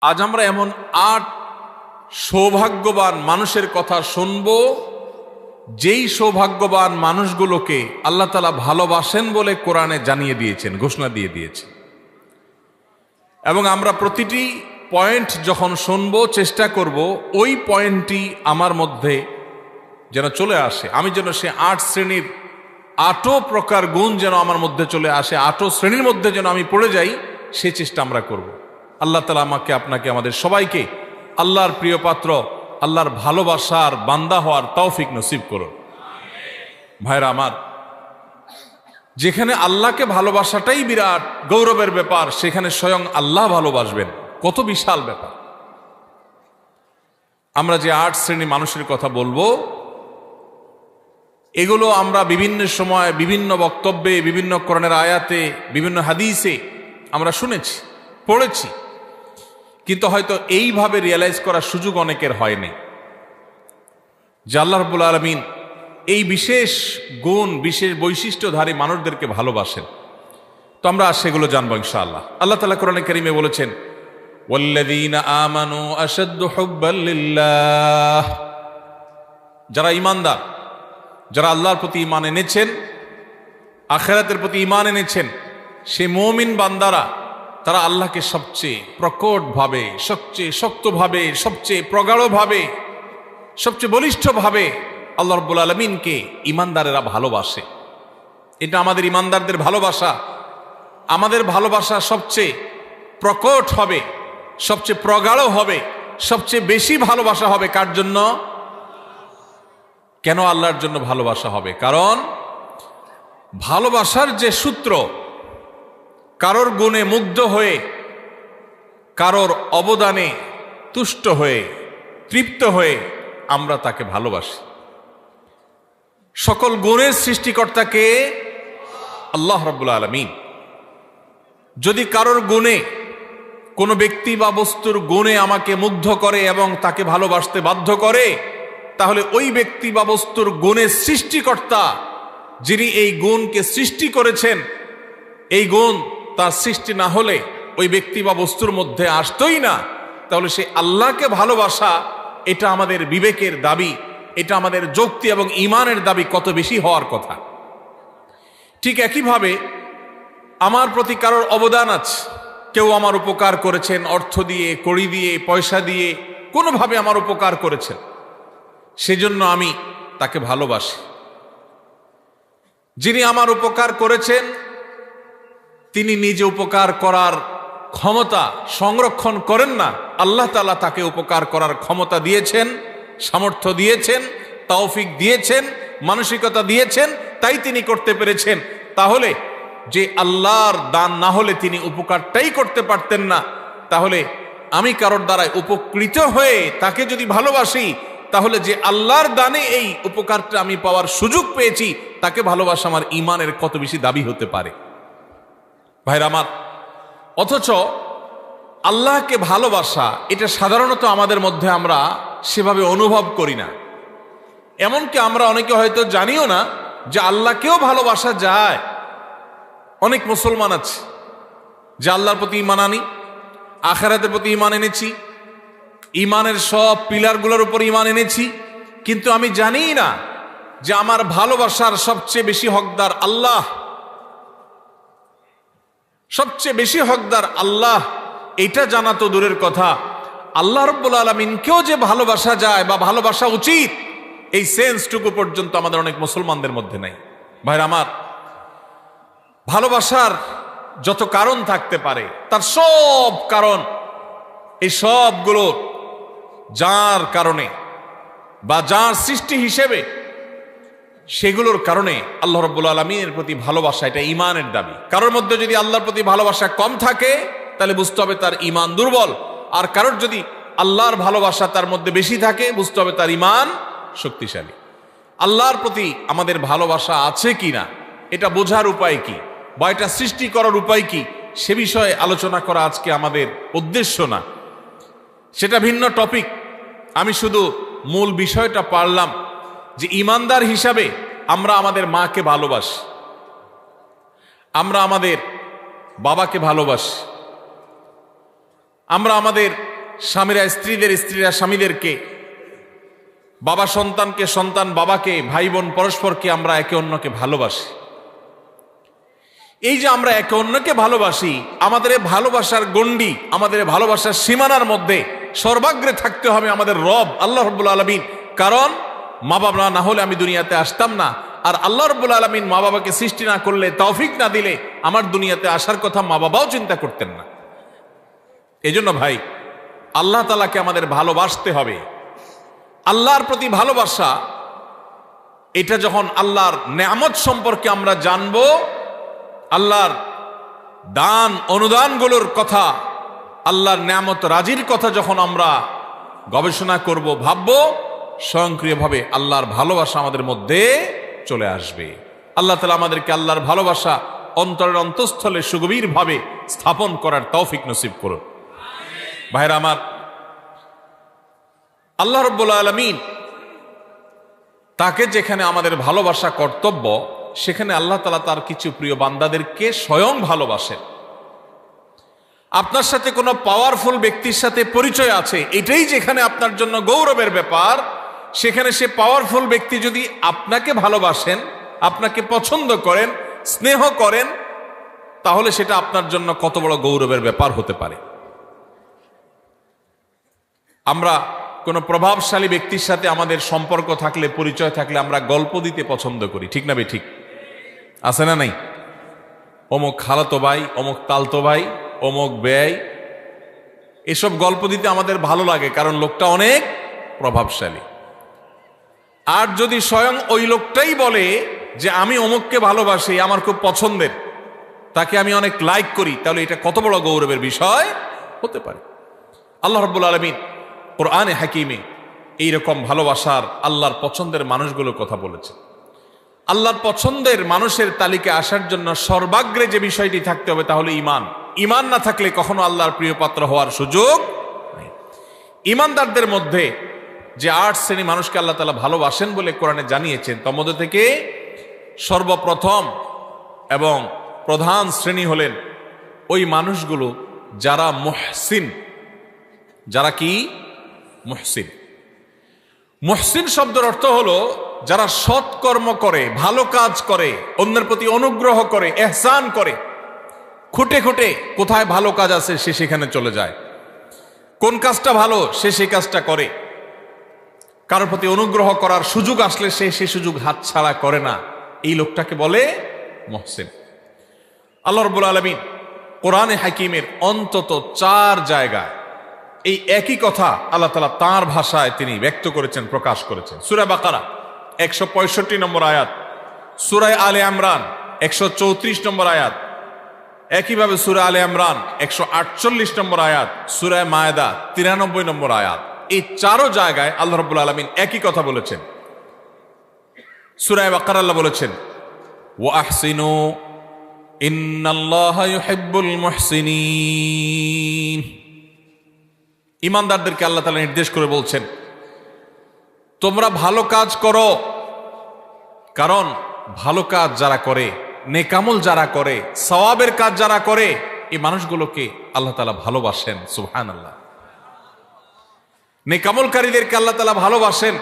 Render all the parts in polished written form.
আজ আমরা এমন ৮ সৌভাগ্যবান মানুষের কথা শুনব, যেই সৌভাগ্যবান মানুষগুলোকে আল্লাহ তাআলা ভালোবাসেন বলে কোরআনে জানিয়ে দিয়েছেন, ঘোষণা দিয়ে দিয়েছেন। এবং আমরা প্রতিটি পয়েন্ট যখন শুনব চেষ্টা করব ওই পয়েন্টটি আমার মধ্যে যেন চলে আসে, আমি যেন সে ৮ শ্রেণীর ৮ প্রকার গুণ যেন আমার মধ্যে চলে আসে, ৮ শ্রেণীর মধ্যে যেন আমি পড়ে যাই, সে চেষ্টা আমরা করব। আল্লাহ তাআলা আমাকে, আপনাকে, আমাদের সবাইকে আল্লাহর প্রিয় পাত্র, আল্লাহর ভালোবাসার বান্দা হওয়ার তৌফিক নসিব করুন। ভাইরা আমার, যেখানে আল্লাহকে ভালোবাসাটাই বিরাট গৌরবের ব্যাপার, সেখানে স্বয়ং আল্লাহ ভালোবাসবেন, কত বিশাল ব্যাপার। আমরা যে ৮ শ্রেণী মানুষের কথা বলবো, এগুলো আমরা বিভিন্ন সময়, বিভিন্ন বক্তব্যে, বিভিন্ন কোরআনের আয়াতে, বিভিন্ন হাদিসে আমরা শুনেছি, পড়েছি, কিন্তু হয়তো এইভাবে রিয়েলাইজ করার সুযোগ অনেকের হয়নি যে আল্লাহ রাব্বুল আলামিন এই বিশেষ গুণ, বিশেষ বৈশিষ্ট্যধারী মানুষদেরকে ভালোবাসেন। তো আমরা সেগুলো জানবো ইনশাআল্লাহ। আল্লাহ তাআলা কোরআনে কারীমে বলেছেন, ওয়াল্লাযীনা আমানু আশাদ্দু হুব্বাল লিল্লাহ, যারা ঈমানদার, যারা আল্লাহর প্রতি ঈমান এনেছেন, আখিরাতের প্রতি ঈমান এনেছেন, সে মুমিন বান্দারা তারা আল্লাহকে সবচেয়ে প্রকটভাবে, সবচেয়ে শক্তভাবে, সবচেয়ে প্রগাঢ়ভাবে, সবচেয়ে বলিষ্ঠভাবে আল্লাহ রাব্বুল আলামিনকে ঈমানদারেরা ভালোবাসে। এটা আমাদের ঈমানদারদের ভালোবাসা। আমাদের ভালোবাসা সবচেয়ে প্রকট হবে, সবচেয়ে প্রগাঢ় হবে, সবচেয়ে বেশি ভালোবাসা হবে কার জন্য? কেন আল্লাহর জন্য ভালোবাসা হবে? কারণ ভালোবাসার যে সূত্র, কারোর গুণে মুগ্ধ হয়ে, কারোর অবদানে তুষ্ট হয়ে, তৃপ্ত হয়ে আমরা তাকে ভালোবাসি। সকল গুণের সৃষ্টিকর্তাকে আল্লাহ রাব্বুল আলামিন। যদি কারোর গুণে, কোনো ব্যক্তি বা বস্তুর গুণে আমাকে মুগ্ধ করে এবং তাকে ভালোবাসতে বাধ্য করে, তাহলে ওই ব্যক্তি বা বস্তুর গুণের সৃষ্টিকর্তা, যিনি এই গুণকে সৃষ্টি করেছেন, এই গুণ তার সৃষ্টি না হলে ওই ব্যক্তি বা বস্তুর মধ্যে আসতোই না। তাহলে সে আল্লাহকে ভালোবাসা, এটা আমাদের বিবেকের দাবি, এটা আমাদের যুক্তি এবং ঈমানের দাবি কত বেশি হওয়ার কথা। ঠিক একইভাবে আমার প্রতি কারোর অবদান আছে, কেউ আমার উপকার করেছেন, অর্থ দিয়ে, কড়ি দিয়ে, পয়সা দিয়ে, কোনোভাবে আমার উপকার করেছেন, সেজন্য আমি তাকে ভালোবাসি। যিনি আমার উপকার করেছেন, তিনি নিজে উপকার করার ক্ষমতা সংরক্ষণ করেন না, আল্লাহ তাআলা তাকে উপকার করার ক্ষমতা দিয়েছেন, সামর্থ্য দিয়েছেন, তৌফিক দিয়েছেন, মানসিকতা দিয়েছেন, তাই তিনি করতে পেরেছেন। তাহলে যে আল্লাহর দান না হলে তিনি উপকারটাই করতে পারতেন না, তাহলে আমি কারোর দ্বারাই উপকৃত হয়ে তাকে যদি ভালোবাসি, তাহলে যে আল্লাহর দানে এই উপকারটা আমি পাওয়ার সুযোগ পেয়েছি, তাকে ভালোবাসা আমার ঈমানের কত বেশি দাবি হতে পারে। ভাইরা আমার, অথচ আল্লাহকে ভালোবাসা, এটা সাধারণত আমাদের মধ্যে আমরা সেভাবে অনুভব করি না। এমনকি আমরা অনেকে হয়তো জানিও না যে আল্লাহকেও ভালোবাসা যায়। অনেক মুসলমান আছে যে আল্লাহর প্রতি ঈমান আনি, আখিরাতের প্রতি ঈমান এনেছি, ঈমানের সব পিলারগুলোর উপর ঈমান এনেছি, কিন্তু আমি জানি না যে আমার ভালোবাসার সবচেয়ে বেশি হকদার আল্লাহ, সবচেয়ে বেশি হকদার আল্লাহ। এটা জানা তো দূরের কথা, আল্লাহ রাব্বুল আলামিনকেও যে ভালোবাসা যায় বা ভালোবাসা উচিত, এই সেন্সটুকু পর্যন্ত আমাদের অনেক মুসলমানদের মধ্যে নাই। ভাইরা আমার, ভালোবাসার যত কারণ থাকতে পারে, তার সব কারণ, এই সবগুলো যার কারণে বা যার সৃষ্টি হিসেবে, সেগুলোর কারণে আল্লাহ রাব্বুল আলামিনের প্রতি ভালোবাসা, এটা ঈমানের দাবি। কারোর মধ্যে যদি আল্লাহর প্রতি ভালোবাসা কম থাকে, তাহলে বুঝতে হবে তার ঈমান দুর্বল। আর কারোর যদি আল্লাহর ভালোবাসা তার মধ্যে বেশি থাকে, বুঝতে হবে তার ঈমান শক্তিশালী। আল্লাহর প্রতি আমাদের ভালোবাসা আছে কিনা, এটা বোঝার উপায় কি, বা এটা সৃষ্টি করার উপায় কি, সে বিষয়ে আলোচনা করা আজকে আমাদের উদ্দেশ্য না, সেটা ভিন্ন টপিক। আমি শুধু মূল বিষয়টা পারলাম যে ঈমানদার হিসাবে আমরা আমাদের মাকে ভালোবাসি, আমরা আমাদের বাবাকে ভালোবাসি, আমরা আমাদের স্বামীরা স্ত্রীরা স্বামীদেরকে, বাবা সন্তানকে, সন্তান বাবাকে, ভাই বোন পরস্পরকে আমরা একে অন্যকে ভালোবাসি। এই যে আমরা একে অন্যকে ভালোবাসি, আমাদের ভালোবাসার গণ্ডি, আমাদের ভালোবাসার সীমানার মধ্যে সর্বাগ্রে থাকতে হবে আমাদের রব আল্লাহ রাব্বুল আলামিন। কারণ মা বাবা না হলে আমি দুনিয়াতে আসতাম না, আর আল্লাহ রাব্বুল আলামিন মা বাবাকে সৃষ্টি না করলে, তৌফিক না দিলে আমার দুনিয়াতে আসার কথা মা বাবাও চিন্তা করতেন না। এই জন্য ভাই, আল্লাহ তাআলাকে আমাদের ভালোবাসতে হবে। আল্লাহর প্রতি ভালোবাসা, এটা যখন আল্লাহর নেয়ামত সম্পর্কে আমরা জানবো, আল্লাহর দান অনুদানগুলোর কথা, আল্লাহর নেয়ামত রাজির কথা যখন আমরা গবেষণা করব, ভাববো, স্বয়ংক্রিয়ভাবে আল্লাহর ভালোবাসা আমাদের মধ্যে চলে আসবে। আল্লাহ তাআলা আমাদেরকে আল্লাহর ভালোবাসা অন্তরের অন্তঃস্থলে সুগভীরভাবে স্থাপন করার তৌফিক নসিব করুন। ভাইরা আমার, আল্লাহ রাব্বুল আলামিন তাকে যেখানে আমাদের ভালোবাসা কর্তব্য, সেখানে আল্লাহ তাআলা তার কিছু প্রিয় বান্দাদেরকে স্বয়ং ভালোবাসেন। আপনার সাথে কোনো পাওয়ারফুল ব্যক্তির সাথে পরিচয় আছে, এটাই যেখানে আপনার জন্য গৌরবের ব্যাপার, সেখানে সে পাওয়ারফুল ব্যক্তি যদি আপনাকে ভালোবাসেন, আপনাকে পছন্দ করেন, স্নেহ করেন, তাহলে সেটা আপনার জন্য কত বড় গৌরবের ব্যাপার হতে পারে। আমরা কোনো প্রভাবশালী ব্যক্তির সাথে আমাদের সম্পর্ক থাকলে, পরিচয় থাকলে, আমরা গল্প দিতে পছন্দ করি, ঠিক না বে ঠিক? আছে না নাই? অমুক খালাতো ভাই, অমুক তালতো ভাই, অমুক ব্যয়, এসব গল্প দিতে আমাদের ভালো লাগে, কারণ লোকটা অনেক প্রভাবশালী। আর যদি স্বয়ং ওই লোকটাই বলে যে আমি অমুককে ভালোবাসি, আমার খুব পছন্দের, তাকে আমি অনেক লাইক করি, তাহলে এটা কত বড় গৌরবের বিষয় হতে পারে। আল্লাহ রাব্বুল আলামিন কোরআনে হাকিমে এইরকম ভালোবাসার, আল্লাহর পছন্দের মানুষগুলোর কথা বলেছেন। আল্লাহর পছন্দের মানুষের তালিকায় আসার জন্য সর্বাগ্রে যে বিষয়টি থাকতে হবে, তাহলে ঈমান। ঈমান না থাকলে কখনো আল্লাহর প্রিয় পাত্র হওয়ার সুযোগ নেই। ঈমানদারদের মধ্যে যে ৮ শ্রেণী মানুষকে আল্লাহ তাআলা ভালোবাসেন বলে কোরআনে জানিয়েছেন, তার মধ্যে থেকে সর্বপ্রথম এবং প্রধান শ্রেণী হলেন ওই মানুষগুলো যারা মুহসিন। যারা কি? মুহসিন। মুহসিন শব্দের অর্থ হলো যারা সৎকর্ম করে, ভালো কাজ করে, অন্যের প্রতি অনুগ্রহ করে, ইহসান করে। খুঁটে খুঁটে কোথায় ভালো কাজ আছে সে সেখানে চলে যায়, কোন কাজটা ভালো সে সেই কাজটা করে, কারোর প্রতি অনুগ্রহ করার সুযোগ আসলে সে সেই সুযোগ হাতছাড়া করে না। এই লোকটাকে বলে মুহসিন। আল্লাহ রাব্বুল আলামিন কোরআনে হাকিমের অন্তত 4 জায়গায় এই একই কথা আল্লাহ তাআলা তাঁর ভাষায় তিনি ব্যক্ত করেছেন, প্রকাশ করেছেন। সূরা বাকারা 165 নম্বর আয়াত, সূরা আলে ইমরান 134 নম্বর আয়াত, একইভাবে সূরা আলে ইমরান 148 নম্বর আয়াত, সূরা মায়েদা 93 নম্বর আয়াত। এই 4 জায়গায় আল্লাহ রাব্বুল আলামিন একই কথা বলেছেন। সূরা বাকারা আল্লাহ বলেছেন, ওয়া আহসিনু ইন্নাল্লাহা ইউহিব্বুল মুহসিনিন। ঈমানদারদেরকে আল্লাহ তাআলা নির্দেশ করে বলছেন, তোমরা ভালো কাজ করো, কারণ ভালো কাজ যারা করে, নেকামল যারা করে, সওয়াবের কাজ যারা করে, এই মানুষগুলোকে আল্লাহ তাআলা ভালোবাসেন। সুবহানাল্লাহ। নেকামলকারীদেরকে আল্লাহ তাআলা ভালোবাসেন।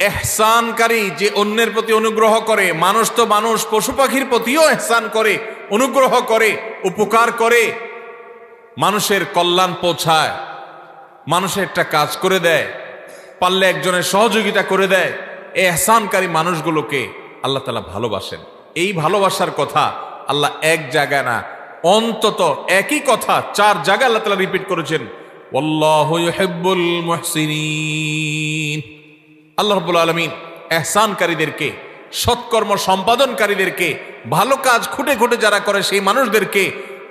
ইহসানকারী, যে অন্যের প্রতি অনুগ্রহ করে, মানুষ তো মানুষ, পশু পাখির প্রতিও ইহসান করে, অনুগ্রহ করে, উপকার করে, মানুষের কল্যাণ পৌঁছায়, মানুষের একটা কাজ করে দেয়, পারলে একজনের সহযোগিতা করে দেয়, এই ইহসানকারী মানুষগুলোকে আল্লাহ তাআলা ভালোবাসেন। এই ভালোবাসার কথা আল্লাহ এক জায়গায় না, অন্তত একই কথা 4 জায়গায় আল্লাহ তাআলা রিপিট করেছেন, ওয়াল্লাহু ইউহিব্বুল মুহসিনিন। আল্লাহ রাব্বুল আলামিন ইহসানকারীদেরকে, সৎকর্ম সম্পাদনকারীদেরকে, ভালো কাজ খুঁটে খুঁটে যারা করে সেই মানুষদেরকে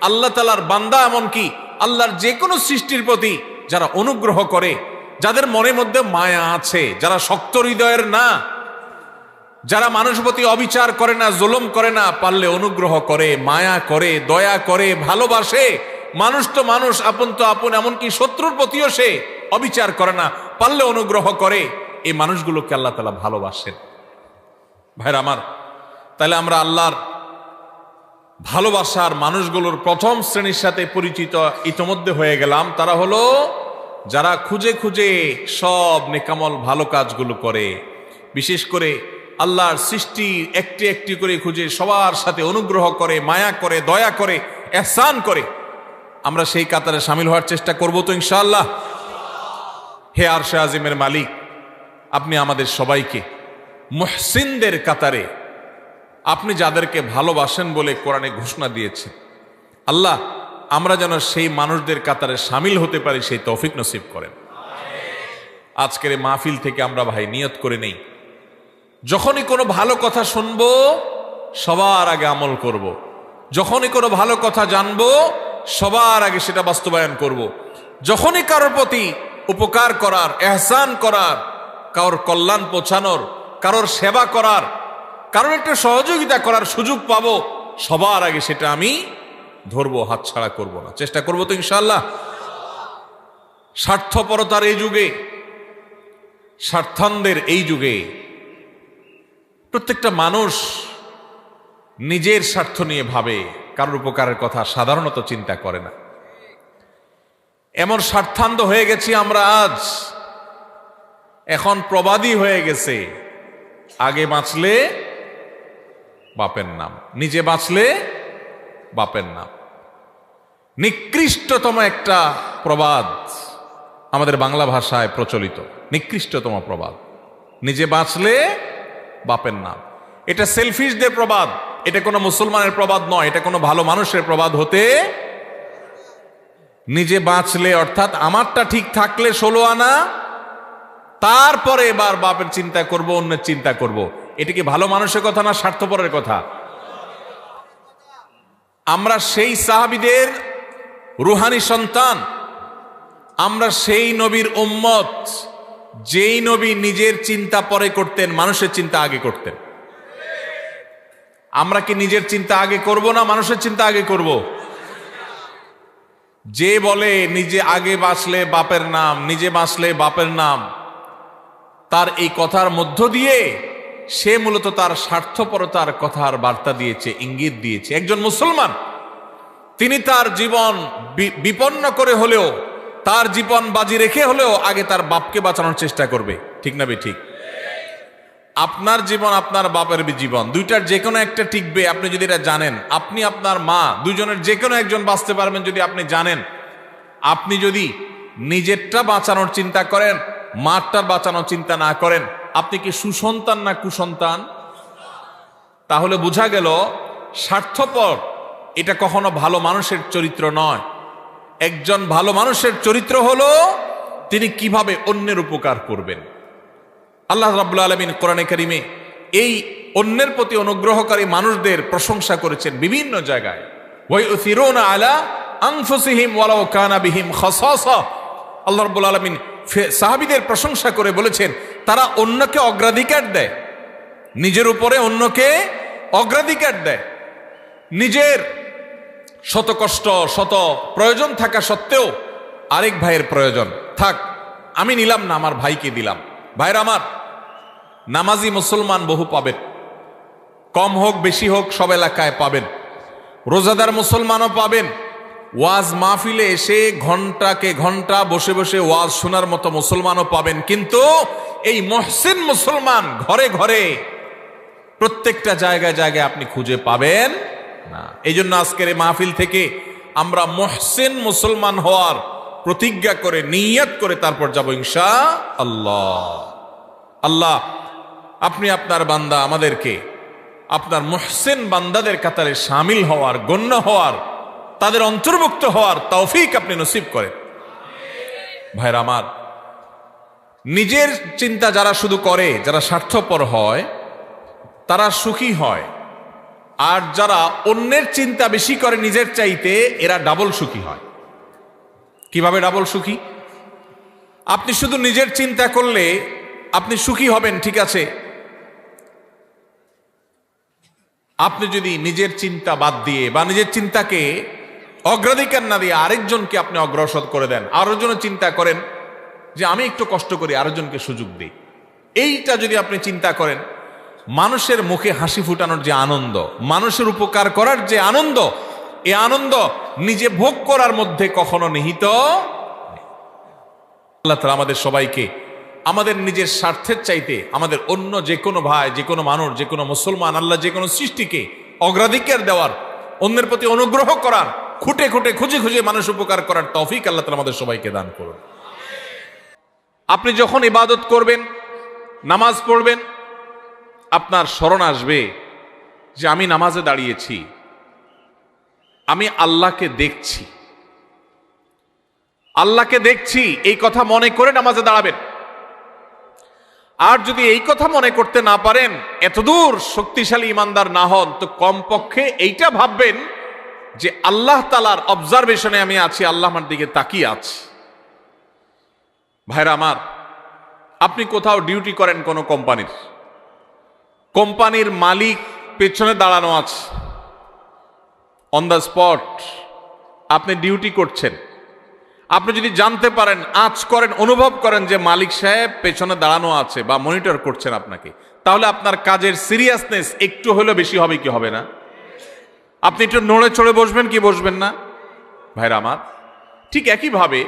আল্লাহ তাআলার বান্দা, এমনকি আল্লাহর যে কোনো সৃষ্টির প্রতি যারা অনুগ্রহ করে, যাদের মনের মধ্যে মায়া আছে, যারা শক্ত হৃদয়ের না, যারা মানুষের প্রতি অবিচার করে না, জুলুম করে না, পারলে অনুগ্রহ করে, মায়া করে, দয়া করে, ভালোবাসে। মানুষ তো মানুষ, আপন তো আপন, এমনকি শত্রুর প্রতিও সে অবিচার করে না, পারলে অনুগ্রহ করে। এই মানুষগুলোকে আল্লাহ তাআলা ভালোবাসেন। ভাইরা আমার, তাহলে আমরা আল্লাহর ভালোবাসার মানুষগুলোর প্রথম শ্রেণীর সাথে পরিচিত ইতোমধ্যে হয়ে গেলাম। তারা হলো যারা খুঁজে খুঁজে সব নেকামল ভালো কাজগুলো করে, বিশেষ করে আল্লাহর সৃষ্টি একটি একটি করে খুঁজে সবার সাথে অনুগ্রহ করে, মায়া করে, দয়া করে, ইহসান করে, আমরা সেই কাতারে শামিল হওয়ার চেষ্টা করব তো ইনশাআল্লাহ। হে আরশে আজিমের মালিক, আপনি আমাদের সবাইকে মুহসিনদের কাতারে, আপনি যাদেরকে ভালোবাসেন বলে কোরআনে ঘোষণা দিয়েছেন, আল্লাহ আমরা যেন সেই মানুষদের কাতারে শামিল হতে পারি সেই তৌফিক নসিব করেন। আজকের এই মাহফিল থেকে আমরা ভাই নিয়ত করে নেই, যখনই কোনো ভালো কথা শুনবো সবার আগে আমল করব। যখনই কোনো ভালো কথা জানবো সবার আগে সেটা বাস্তবায়ন করব। যখনই কারোর প্রতি উপকার করার, ইহসান করার, কারোর কল্যাণ পৌঁছানোর, কারোর সেবা করার, কারোর একটা সহযোগিতা করার সুযোগ পাবো, সবার আগে সেটা আমি ধরবো, হাতছাড়া করব না, চেষ্টা করবো তো ইনশাআল্লাহ। স্বার্থপরতার এই যুগে, স্বার্থান্ধের এই যুগে প্রত্যেকটা মানুষ নিজের স্বার্থ নিয়ে ভাবে, কারোর উপকারের কথা সাধারণত চিন্তা করে না। এমন স্বার্থান্ধ হয়ে গেছি আমরা আজ, এখন প্রবাদী হয়ে গেছে, আগে বাঁচলে বাপের নাম, নিজে বাঁচলে বাপের নাম। নিকৃষ্টতম একটা প্রবাদ আমাদের বাংলা ভাষায় প্রচলিত, নিকৃষ্টতম প্রবাদ, নিজে বাঁচলে বাপের নাম। এটা সেলফিশদের প্রবাদ, এটা কোনো মুসলমানের প্রবাদ নয়, এটা কোনো ভালো মানুষের প্রবাদ হতে। নিজে বাঁচলে অর্থাৎ আমারটা ঠিক থাকলে 16 আনা, তারপরে এবার বাপের চিন্তা করব, অন্যের চিন্তা করব। এটা কি ভালো মানুষের কথা না স্বার্থপরের কথা? আমরা সেই সাহাবীদের রুহানি সন্তান, আমরা সেই নবীর উম্মত যেই নবী নিজের চিন্তা পরে করতেন, মানুষের চিন্তা আগে করতেন। আমরা কি নিজের চিন্তা আগে করব না মানুষের চিন্তা আগে করব? যে বলে নিজে আগে বাঁচলে বাপের নাম, নিজে বাঁচলে বাপের নাম, তার এই কথার মধ্য দিয়ে সে মূলত তার স্বার্থপরতার কথার বার্তা দিয়েছে, ইঙ্গিত দিয়েছে। একজন মুসলমান তিনি তার জীবন বিপন্ন করে হলেও, তার জীবন বাজি রেখে হলেও আগে তার বাপকে বাঁচানোর চেষ্টা করবে, ঠিক না ঠিক? আপনার জীবন আপনার বাপের জীবন, দুইটার যে কোনো একটা টিকবে আপনি যদি এটা জানেন। আপনি আপনার মা, দুইজনের যে কোনো একজন বাঁচতে পারবেন যদি আপনি জানেন। আপনি যদি নিজেরটা বাঁচানোর চিন্তা করেন, মারটার বাঁচানোর চিন্তা না করেন, আপনি কি সুসন্তান না কুসন্তান? তাহলে বোঝা গেল স্বার্থপর এটা কখনো ভালো মানুষের চরিত্র নয়। একজন ভালো মানুষের চরিত্র হলো তিনি কিভাবে অন্যের উপকার করবেন। আল্লাহ রাব্বুল আলামিন কোরআনে কারিমে এই অন্যের প্রতি অনুগ্রহকারী মানুষদের প্রশংসা করেছেন বিভিন্ন জায়গায়। ওয়া ইউসিরুনা আলা আনফুসিহিম ওয়ালাউ কানা বিহিম খাসাসা। আল্লাহ রাব্বুল আলামিন সাহাবীদের প্রশংসা করে বলেছেন তারা অন্যকে অগ্রাধিকার দেয়, নিজের উপরে অন্যকে অগ্রাধিকার দেয়। নিজের শত কষ্ট, শত প্রয়োজন থাকা সত্ত্বেও আরেক ভাইয়ের প্রয়োজন থাক, আমি নিলাম না, আমার ভাইকে দিলাম। ভাইরা আমার, নামাজি মুসলমান বহু পাবেন, কম হোক বেশি হোক সব এলাকায় পাবেন। রোজাদার মুসলমানও পাবেন। ওয়াজ মাহফিলে এসে ঘন্টাকে ঘন্টা বসে বসে ওয়াজ শোনার মতো মুসলমানও পাবেন। কিন্তু এই মুহসিন মুসলমান ঘরে ঘরে প্রত্যেকটা জায়গায় জায়গায় আপনি খুঁজে পাবেন না। এই জন্য আজকের এই মাহফিল থেকে আমরা মুহসিন মুসলমান হওয়ার প্রতিজ্ঞা করে, নিয়ত করে তারপর যাব ইনশাআল্লাহ। আল্লাহ আপনি আপনার বান্দা আমাদেরকে আপনার মুহসিন বান্দাদের কাতারে শামিল হওয়ার, গণ্য হওয়ার, তাদের অন্তর্ভুক্ত হওয়ার তৌফিক আপনি নসিব করেন। ভাইরা আমার, নিজের চিন্তা যারা শুধু করে, যারা স্বার্থপর হয় তারা সুখী হয়, আর যারা অন্যের চিন্তা বেশি করে নিজের চাইতে, এরা ডাবল সুখী হয়। কিভাবে ডাবল সুখী? আপনি শুধু নিজের চিন্তা করলে আপনি সুখী হবেন, ঠিক আছে। আপনি যদি নিজের চিন্তা বাদ দিয়ে বা নিজের চিন্তাকে অগ্রাধিকার না দিয়ে আরেকজনকে আপনি অগ্রসর করে দেন, আরেকজনের চিন্তা করেন যে আমি একটু কষ্ট করি, আরেকজনকে সুযোগ দিই, এইটা যদি আপনি চিন্তা করেন, মানুষের মুখে হাসি ফুটানোর যে আনন্দ, মানুষের উপকার করার যে আনন্দ, এই আনন্দ নিজে ভোগ করার মধ্যে কখনো নিহিত। আল্লাহ তাআলা আমাদের সবাইকে আমাদের নিজের স্বার্থের চাইতে আমাদের অন্য যে কোনো ভাই, যে কোনো মানুষ, যে কোনো মুসলমান, আল্লাহ যে কোনো সৃষ্টিকে অগ্রাধিকার দেওয়ার, অন্যের প্রতি অনুগ্রহ করার, খুঁটে খুঁটে খুঁজে খুঁজে মানুষ উপকার করার তৌফিক আল্লাহ তাআলা আমাদের সবাইকে দান করুন। আপনি যখন ইবাদত করবেন, নামাজ পড়বেন, আপনার স্মরণ আসবে যে আমি নামাজে দাঁড়িয়েছি, আমি আল্লাহকে দেখছি, আল্লাহকে দেখছি, এই কথা মনে করে নামাজে দাঁড়াবেন। আর যদি এই কথা মনে করতে না পারেন, এতদূর শক্তিশালী ইমানদার না হন, তো কমপক্ষে এইটা ভাববেন যে আল্লাহ তাআলার অবজারভেশনে আমি আছি, আল্লাহ আমার দিকে তাকিয়ে আছে। ভাইরা আমার, আপনি কোথাও ডিউটি করেন কোনো কোম্পানির মালিক পেছনে দাঁড়ানো আছে, অন দ্য স্পট আপনি ডিউটি করছেন। আপনি যদি জানতে পারেন, আঁচ করেন, অনুভব করেন যে মালিক সাহেব পেছনে দাঁড়ানো আছে বা মনিটর করছেন আপনাকে, তাহলে আপনার কাজের সিরিয়াসনেস একটু হলেও বেশি হবে কি হবে না? আপনি একটু নড়ে চড়ে বসবেন কি বসবেন না? ভাইরা আমার, ঠিক একইভাবে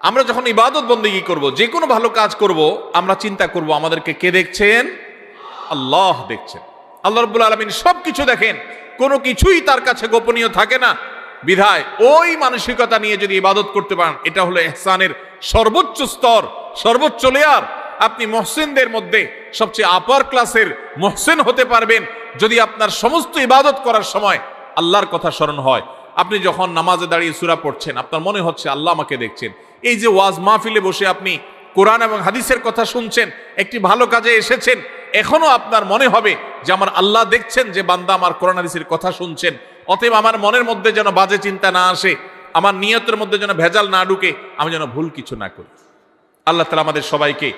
আমরা যখন ইবাদত বন্দেগী করব, যে কোনো ভালো কাজ করব, আমরা চিন্তা করব আমাদেরকে কে দেখছেন? আল্লাহ দেখছেন। আল্লাহ রাব্বুল আলামিন সবকিছু দেখেন, কোনো কিছুই তার কাছে গোপনীয় থাকে না। বিধায় ওই মানসিকতা নিয়ে যদি ইবাদত করতে পারেন, এটা হলো ইহসানের সর্বোচ্চ স্তর, সর্বোচ্চ লেয়ার। আপনি মুহসিনদের মধ্যে সবচেয়ে আপার ক্লাসের মুহসিন হতে পারবেন যদি আপনার সমস্ত ইবাদত করার সময় আল্লাহর কথা স্মরণ হয়। আপনি যখন নামাজে দাঁড়িয়ে সূরা পড়ছেন, আপনার মনে হচ্ছে আল্লাহ আমাকে দেখছেন। এই যে ওয়াজ মাহফিলে বসে আপনি কোরআন এবং হাদিসের কথা শুনছেন, একটি ভালো কাজে এসেছেন, এখনো আপনার মনে হবে যে আমার আল্লাহ দেখছেন যে বান্দা আমার কোরআন হাদিসের কথা শুনছেন। অতএব আমার মনের মধ্যে যেন বাজে চিন্তা না আসে, আমার নিয়তের মধ্যে যেন ভেজাল না ঢুকে, আমি যেন ভুল কিছু না করি। আল্লাহ তাআলা আমাদের সবাইকে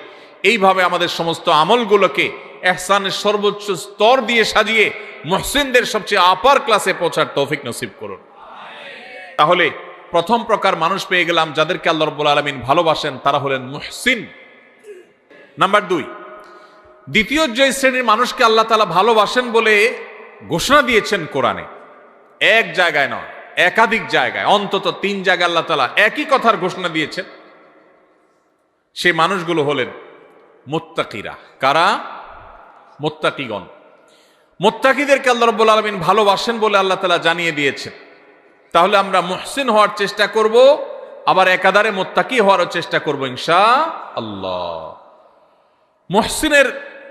এইভাবে আমাদের সমস্ত আমলগুলোকে ইহসানের সর্বোচ্চ স্তর দিয়ে সাজিয়ে মুহসিনদের সবচেয়ে আপার ক্লাসে পৌঁছার তৌফিক নসিব করুন। তাহলে প্রথম প্রকার মানুষ পেয়ে গেলাম যাদেরকে আল্লাহ রাব্বুল আলামিন ভালোবাসেন, তারা হলেন মুহসিন। নাম্বার 2, দ্বিতীয় যে শ্রেণীর মানুষকে আল্লাহ তাআলা ভালোবাসেন বলে ঘোষণা দিয়েছেন কোরআনে, এক জায়গায় নয়, একাধিক জায়গায়, অন্তত 3 জায়গায় আল্লাহ তাআলা একই কথার ঘোষণা দিয়েছেন। সেই মানুষগুলো হলেন মুত্তাকিরা। কারা? মুত্তাকিগণ। মুত্তাকিদেরকে আল্লাহ রাব্বুল আলামিন ভালোবাসেন বলে আল্লাহ তাআলা জানিয়ে দিয়েছেন। তাহলে আমরা মুহসিন হওয়ার চেষ্টা করব, আবার একাধারে মুত্তাকি হওয়ারও চেষ্টা করব ইনশাআল্লাহ। মুহসিনের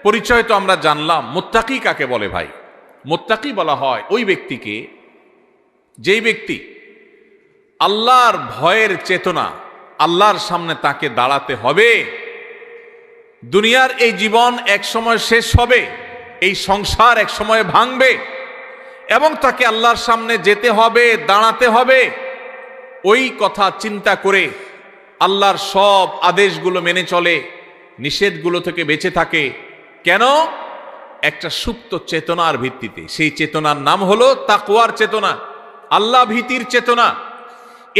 পরিচয় তো আমরা জানলাম। মুত্তাকি কাকে বলে ভাই? মুত্তাকি বলা হয় ওই ব্যক্তিকে, যেই ব্যক্তি আল্লাহর ভয়ের চেতনা, আল্লাহর সামনে তাকে দাঁড়াতে হবে। দুনিয়ার এই জীবন এক সময় শেষ হবে, এই সংসার এক সময় ভাঙবে এবং তাকে আল্লাহর সামনে যেতে হবে, দাঁড়াতে হবে। ওই কথা চিন্তা করে আল্লাহর সব আদেশগুলো মেনে চলে, নিষেধগুলো থেকে বেঁচে থাকে। কেন? একটা সুপ্ত চেতনার ভিত্তিতে। সেই চেতনার নাম হলো তাকওয়ার চেতনা, আল্লাহ ভীতির চেতনা।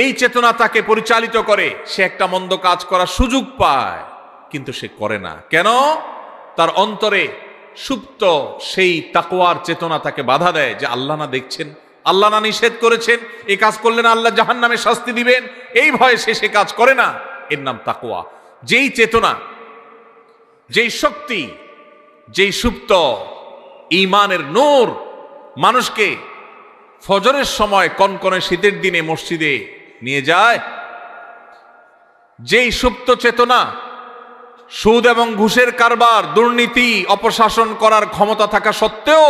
এই চেতনা তাকে পরিচালিত করে। সে একটা মন্দ কাজ করার সুযোগ পায়, কিন্তু সে করে না। কেন? তার অন্তরে সুপ্ত সেই তাকওয়ার চেতনা তাকে বাধা দেয় যে আল্লাহ না দেখছেন, আল্লাহ না নিষেধ করেছেন, এই কাজ করলে না আল্লাহ জাহান্নামে শাস্তি দিবেন, এই ভয়ে সে কাজ করে না। এর নাম তাকওয়া। যেই চেতনা, যেই শক্তি, যেই সুপ্ত ঈমানের নূর মানুষকে ফজরের সময় কনকনে শীতের দিনে মসজিদে নিয়ে যায়, যেই সুপ্ত চেতনা সুদ এবং ঘুষের কারবার, দুর্নীতি, অপশাসন করার ক্ষমতা থাকা সত্ত্বেও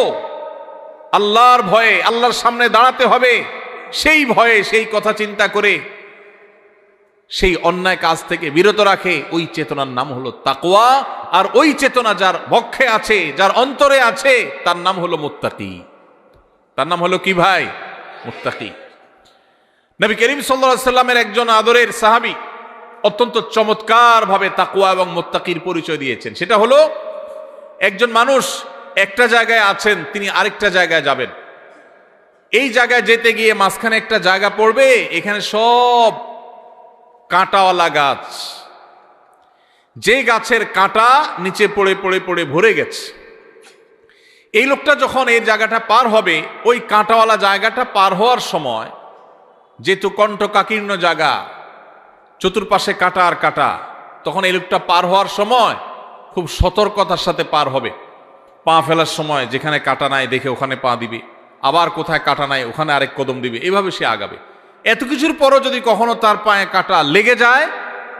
আল্লাহর ভয়ে আল্লাহর সামনে দাঁড়াতে হবে, সেই ভয়ে, সেই কথা চিন্তা করে সেই অন্যায় কাজ থেকে বিরত রাখে, ওই চেতনার নাম হলো তাকওয়া। আর ওই চেতনা যার বক্ষে আছে, যার অন্তরে আছে, তার নাম হলো মুত্তাকি। তার নাম হলো কি ভাই? মুত্তাকি। নবী করিম সাল্লাল্লাহু আলাইহি সাল্লামের একজন আদরের সাহাবী অত্যন্ত চমৎকার ভাবে তাকওয়া এবং মুত্তাকির পরিচয় দিয়েছেন। সেটা হলো, একজন মানুষ একটা জায়গায় আছেন, তিনি আরেকটা জায়গায় যাবেন। এই জায়গায় যেতে গিয়ে মাঝখানে একটা জায়গা পড়বে, এখানে সব কাঁটাওয়ালা গাছ, যে গাছের কাঁটা নিচে পড়ে পড়ে পড়ে ভরে গেছে। এই লোকটা যখন এই জায়গাটা পার হবে, ওই কাঁটাওয়ালা জায়গাটা পার হওয়ার সময়, যেহেতু কণ্ঠকাকীর্ণ জায়গা, চতুর্পাশে কাটা আর কাটা, তখন এই লোকটা পার হওয়ার সময় খুব সতর্কতার সাথে পার হবে। পা ফেলার সময় যেখানে কাটা নাই দেখে ওখানে পা দিবে, আবার কোথায় কাটা নাই ওখানে আরেক কদম দিবে, এভাবে সে আগাবে। এত কিছুর পরও যদি কখনো তার পায়ে কাটা লেগে যায়,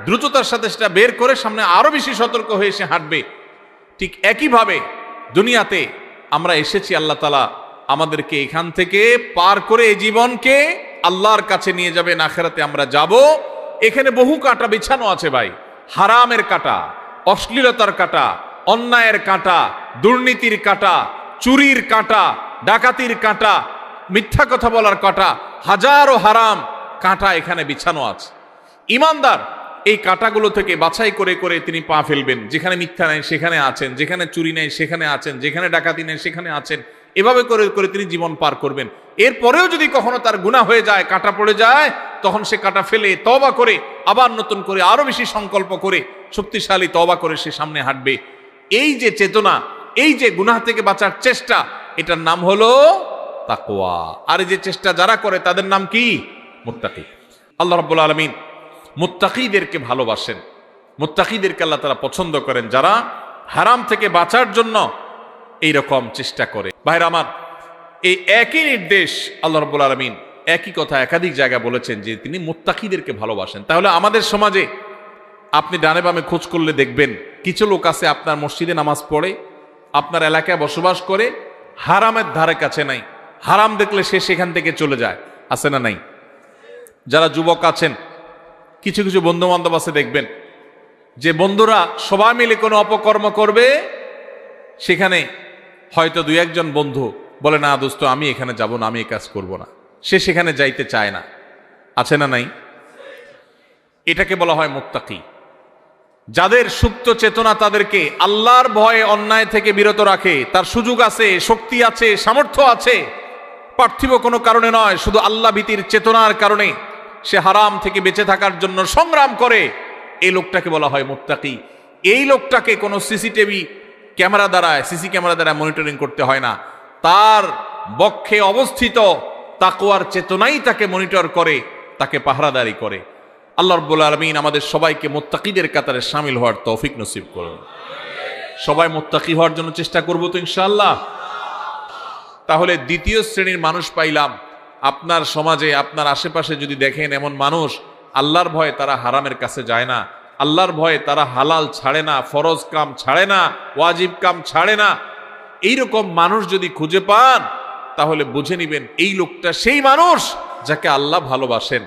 দ্রুততার সাথে সেটা বের করে সামনে আরো বেশি সতর্ক হয়ে সে হাঁটবে। ঠিক একইভাবে দুনিয়াতে আমরা এসেছি, আল্লাহ তাআলা আমাদেরকে এখান থেকে পার করে এই জীবনকে আল্লাহর কাছে নিয়ে যাবেন, আখিরাতে আমরা যাব। এখানে বহু কাঁটা বিছানো আছে ভাই, হারামের কাঁটা, অশ্লীলতার কাঁটা, অন্যায়ের কাঁটা, দুর্নীতির কাঁটা, চুরির কাঁটা, ডাকাতির কাঁটা, মিথ্যা কথা বলার কাঁটা, হাজারো হারাম কাঁটা এখানে বিছানো আছে। ইমানদার এই কাঁটাগুলো থেকে বাছাই করে করে তিনি পা ফেলবেন। যেখানে মিথ্যা নেই সেখানে আছেন, যেখানে চুরি নেই সেখানে আছেন, যেখানে ডাকাতি নেই সেখানে আছেন, এভাবে করে করে তিনি জীবন পার করবেন। এরপরেও যদি কখনো তার গুনাহ হয়ে যায়, কাঁটা পড়ে যায়, তখন সে কাঁটা ফেলে তওবা করে আবার নতুন করে আরো বেশি সংকল্প করে শক্তিশালী তওবা করে সে সামনে হাঁটবে। এই যে চেতনা, এই যে গুনাহ থেকে বাঁচার চেষ্টা, এটার নাম হলো তাকওয়া। আর এই যে চেষ্টা যারা করে তাদের নাম কি? মুত্তাকি। আল্লাহ রাব্বুল আলামিন মুত্তাকিদেরকে ভালোবাসেন, মুত্তাকিদেরকে আল্লাহ তাআলা পছন্দ করেন, যারা হারাম থেকে বাঁচার জন্য এইরকম চেষ্টা করে। ভাইরা আমার, এই একই নির্দেশ আল্লাহ রাব্বুল আলামিন একই কথা একাধিক জায়গায় বলেছেন যে তিনি মুত্তাকিদেরকে ভালোবাসেন। তাহলে আমাদের সমাজে আপনি ডানে বামে খোঁজ করলে দেখবেন কিছু লোক আছে আপনার মসজিদে নামাজ পড়ে, আপনার এলাকায় বসবাস করে, হারামের ধারে কাছে নাই, হারাম দেখলে সে সেখান থেকে চলে যায়, আছে না নাই? যারা যুবক আছেন, কিছু কিছু বন্ধু বান্ধব আছে, দেখবেন যে বন্ধুরা সবাই মিলে কোনো অপকর্ম করবে, সেখানে হয়তো দুই একজন বন্ধু বলে না দোস্ত আমি এখানে যাব না, আমি এই কাজ করব না, সে সেখানে যাইতে চায় না, আছে না নাই? এটাকে বলা হয় মুত্তাকি। যাদের সুপ্ত চেতনা তাদেরকে আল্লাহর ভয়ে অন্যায় থেকে বিরত রাখে, তার সুযোগ আছে, শক্তি আছে, সামর্থ্য আছে, পার্থিব কোনো কারণে নয়, শুধু আল্লাহ ভীতির চেতনার কারণে সে হারাম থেকে বেঁচে থাকার জন্য সংগ্রাম করে, এই লোকটাকে বলা হয় মুত্তাকি। এই লোকটাকে কোনো সিসি ক্যামেরা দ্বারা মনিটরিং করতে হয় না, তার বক্ষে অবস্থিত তাকওয়ার চেতনাই তাকে মনিটর করে, তাকে পাহারাদারি করে। আল্লাহ রাব্বুল আলামিন আমাদের সবাইকে মুত্তাকিদের কাতারে শামিল হওয়ার তৌফিক নসিব করুন। সবাই মুত্তাকি হওয়ার জন্য চেষ্টা করব তো ইনশাআল্লাহ। তাহলে দ্বিতীয় শ্রেণীর মানুষ পাইলাম। আপনার সমাজে, আপনার আশেপাশে যদি দেখেন এমন মানুষ, আল্লাহর ভয়ে তারা হারামের কাছে যায় না, আল্লাহর ভয়ে তারা হালাল ছাড়ে না, ফরজ কাম ছাড়ে না, ওয়াজিব কাম ছাড়ে না, এইরকম মানুষ যদি খুঁজে পান, তাহলে বুঝে নিবেন এই লোকটা সেই মানুষ যাকে আল্লাহ ভালোবাসেন,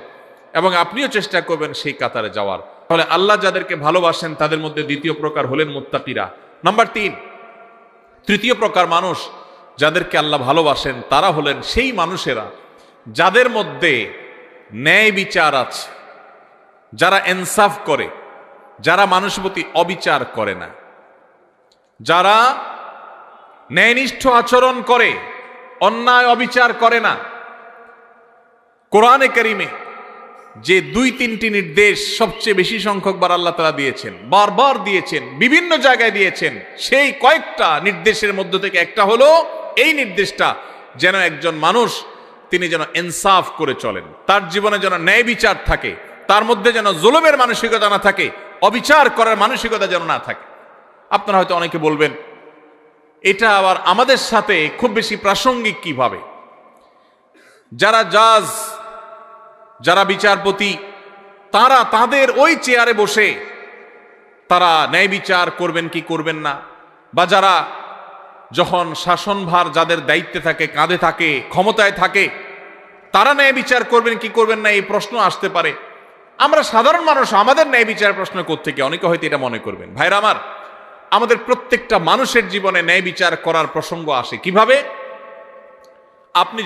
এবং আপনিও চেষ্টা করবেন সেই কাতারে যাওয়ার। তাহলে আল্লাহ যাদেরকে ভালোবাসেন তাদের মধ্যে দ্বিতীয় প্রকার হলেন মুত্তাকিরা। নাম্বার 3, তৃতীয় প্রকার মানুষ যাদেরকে আল্লাহ ভালোবাসেন তারা হলেন সেই মানুষেরা যাদের মধ্যে ন্যায় বিচার আছে, যারা ইনসাফ করে, যারা মানুষের প্রতি অবিচার করে না, যারা ন্যায়নিষ্ঠ আচরণ করে, অন্যায় অবিচার করে না। কোরআনে কারিমে যে 2-3টি নির্দেশ সবচেয়ে বেশি সংখ্যকবার আল্লাহ তাআলা দিয়েছেন, বারবার দিয়েছেন, বিভিন্ন জায়গায় দিয়েছেন, সেই কয়েকটা নির্দেশের মধ্য থেকে একটা হলো এই নির্দেশটা, যেন একজন মানুষ তিনি যেন ইনসাফ করে চলেন, তার জীবনে যেন ন্যায় বিচার থাকে, তার মধ্যে যেন জুলুমের মানসিকতা না থাকে, অবিচার করার মানসিকতা যেন না থাকে। আপনারা হয়তো অনেকে বলবেন এটা আবার আমাদের সাথে খুব বেশি প্রাসঙ্গিক কিভাবে? যারা জাজ, যারা বিচারপতি, তারা তাদের ওই চেয়ারে বসে তারা ন্যায় বিচার করবেন কি করবেন না, বা যারা যখন শাসনভার যাদের দায়িত্বে থাকে, কাঁধে থাকে, ক্ষমতায় থাকে, তারা ন্যায় বিচার করবেন কি করবেন না, এই প্রশ্ন আসতে পারে। আমরা সাধারণ মানুষ, আমাদের ন্যায় বিচার প্রশ্ন কোত্থেকে? অনেকে হয়তো এটা মনে করবেন। ভাইরা আমার, আমাদের প্রত্যেকটা মানুষের জীবনে ন্যায় বিচার করার প্রসঙ্গ আসে কিভাবে? আপনি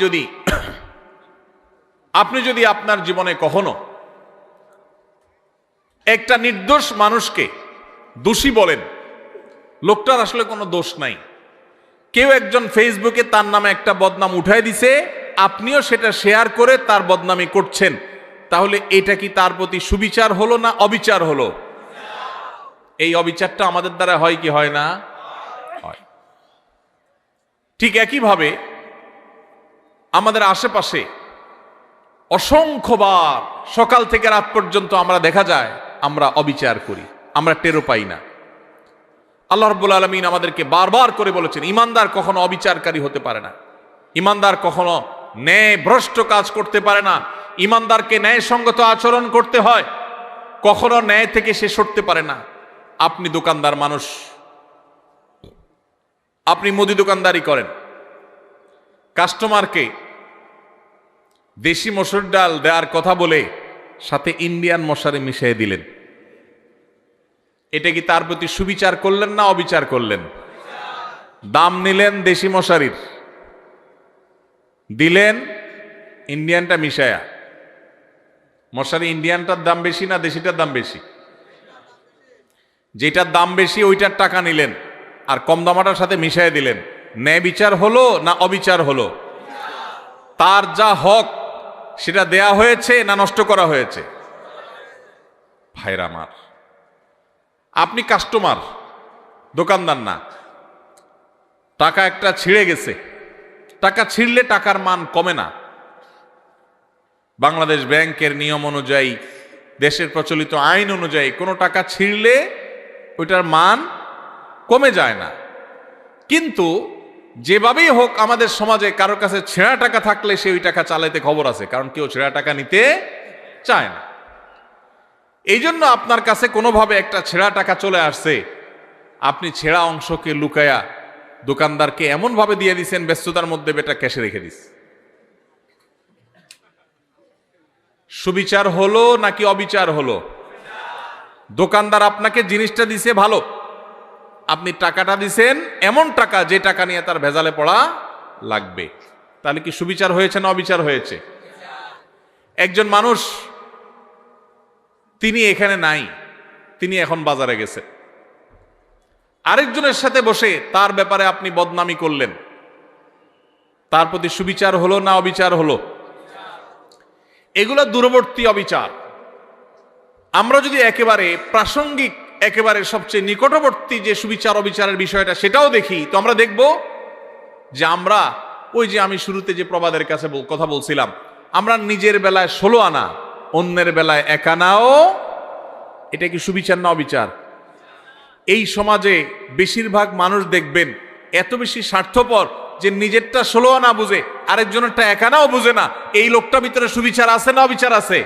যদি আপনার জীবনে কখনো একটা নির্দোষ মানুষকে দোষী বলেন, লোকটার আসলে কোনো দোষ নাই, কেউ একজন ফেসবুকে তার নামে একটা বদনাম উঠাই দিছে, আপনিও সেটা শেয়ার করে তার বদনামি করছেন, তাহলে এটা কি তার প্রতি সুবিচার হলো না অবিচার হলো? এই অবিচারটা আমাদের দ্বারা হয় কি হয় না? হয়। ঠিক একইভাবে আমাদের আশেপাশে অসংখ্যবার সকাল থেকে রাত পর্যন্ত আমরা দেখা যায় আমরা অবিচার করি, আমরা টেরও পাই না। আল্লাহ রাব্বুল আলামিন আমাদেরকে বারবার করে বলেছেন ঈমানদার কখনো অবিচারকারী হতে পারে না, ঈমানদার কখনো ন্যায় ভ্রষ্ট কাজ করতে পারে না, ঈমানদারকে ন্যায়সঙ্গত আচরণ করতে হয়, কখনো ন্যায় থেকে সে সরতে পারে না। আপনি দোকানদার মানুষ, আপনি মুদি দোকানদারি করেন, কাস্টমারকে দেশি মসুর ডাল দেওয়ার কথা বলে সাথে ইন্ডিয়ান মশারি মিশিয়ে দিলেন, এটা কি তার প্রতি সুবিচার করলেন না অবিচার করলেন? দাম নিলেন দেশি মশারির, দিলেন ইন্ডিয়ানটা মিশায়া। মশারি ইন্ডিয়ানটার দাম বেশি না দেশিটার দাম বেশি? যেটার দাম বেশি ওইটার টাকা নিলেন আর কম দামাটার সাথে মিশাই দিলেন। ন্যায় বিচার হলো না অবিচার হলো? তার যা হক সেটা দেয়া হয়েছে না নষ্ট করা হয়েছে? ভাইরা আমার, আপনি কাস্টমার, দোকানদার না। টাকা একটা ছিঁড়ে গেছে, টাকা ছিঁড়লে টাকার মান কমে না। বাংলাদেশ ব্যাংকের নিয়ম অনুযায়ী, দেশের প্রচলিত আইন অনুযায়ী কোনো টাকা ছিঁড়লে ওইটার মান কমে যায় না। কিন্তু যেভাবেই হোক আমাদের সমাজে কারোর কাছে ছেঁড়া টাকা থাকলে সে ওই টাকা চালাইতে খবর আছে, কারণ কেউ ছেঁড়া টাকা নিতে চায় না। এই জন্য আপনার কাছে কোনোভাবে একটা ছেঁড়া টাকা চলে আসছে, আপনি ছেঁড়া অংশকে লুকায়া দোকানদারকে এমন ভাবে দিয়ে দিচ্ছেন ব্যস্ততার মধ্যে বেটা ক্যাশে রেখে দিস। সুবিচার হলো নাকি অবিচার হলো? দোকানদার আপনাকে জিনিসটা দিছে ভালো, আপনি টাকাটা দিছেন এমন টাকা যে টাকা নিয়ে তার ভেজালে পড়া লাগবে, তাহলে কি সুবিচার হয়েছে না অবিচার হয়েছে? একজন মানুষ, তিনি এখানে নাই, তিনি এখন বাজারে গেছে, আরেকজনের সাথে বসে তার ব্যাপারে আপনি বদনামি করলেন, তার প্রতি সুবিচার হলো না অবিচার হলো? এগুলো দূরবর্তী অবিচার। আমরা যদি একেবারে প্রাসঙ্গিক, একেবারে সবচেয়ে নিকটবর্তী যে সুবিচার অবিচারের বিষয়টা সেটাও দেখি, তো আমরা দেখব যে আমরা ওই যে আমি শুরুতে যে প্রবাদের কাছে কথা বলছিলাম, আমরা নিজের বেলায় 16 আনা, অন্যের বেলায় 1 আনাও, এটা কি সুবিচার না অবিচার? এই সমাজে বেশিরভাগ মানুষ দেখবেন এত বেশি স্বার্থপর যে নিজেরটা 16 আনা বুঝে, আরেকজনেরটা 1 আনাও বুঝে না। এই লোকটা ভিতরে সুবিচার আছে না অবিচার আছে?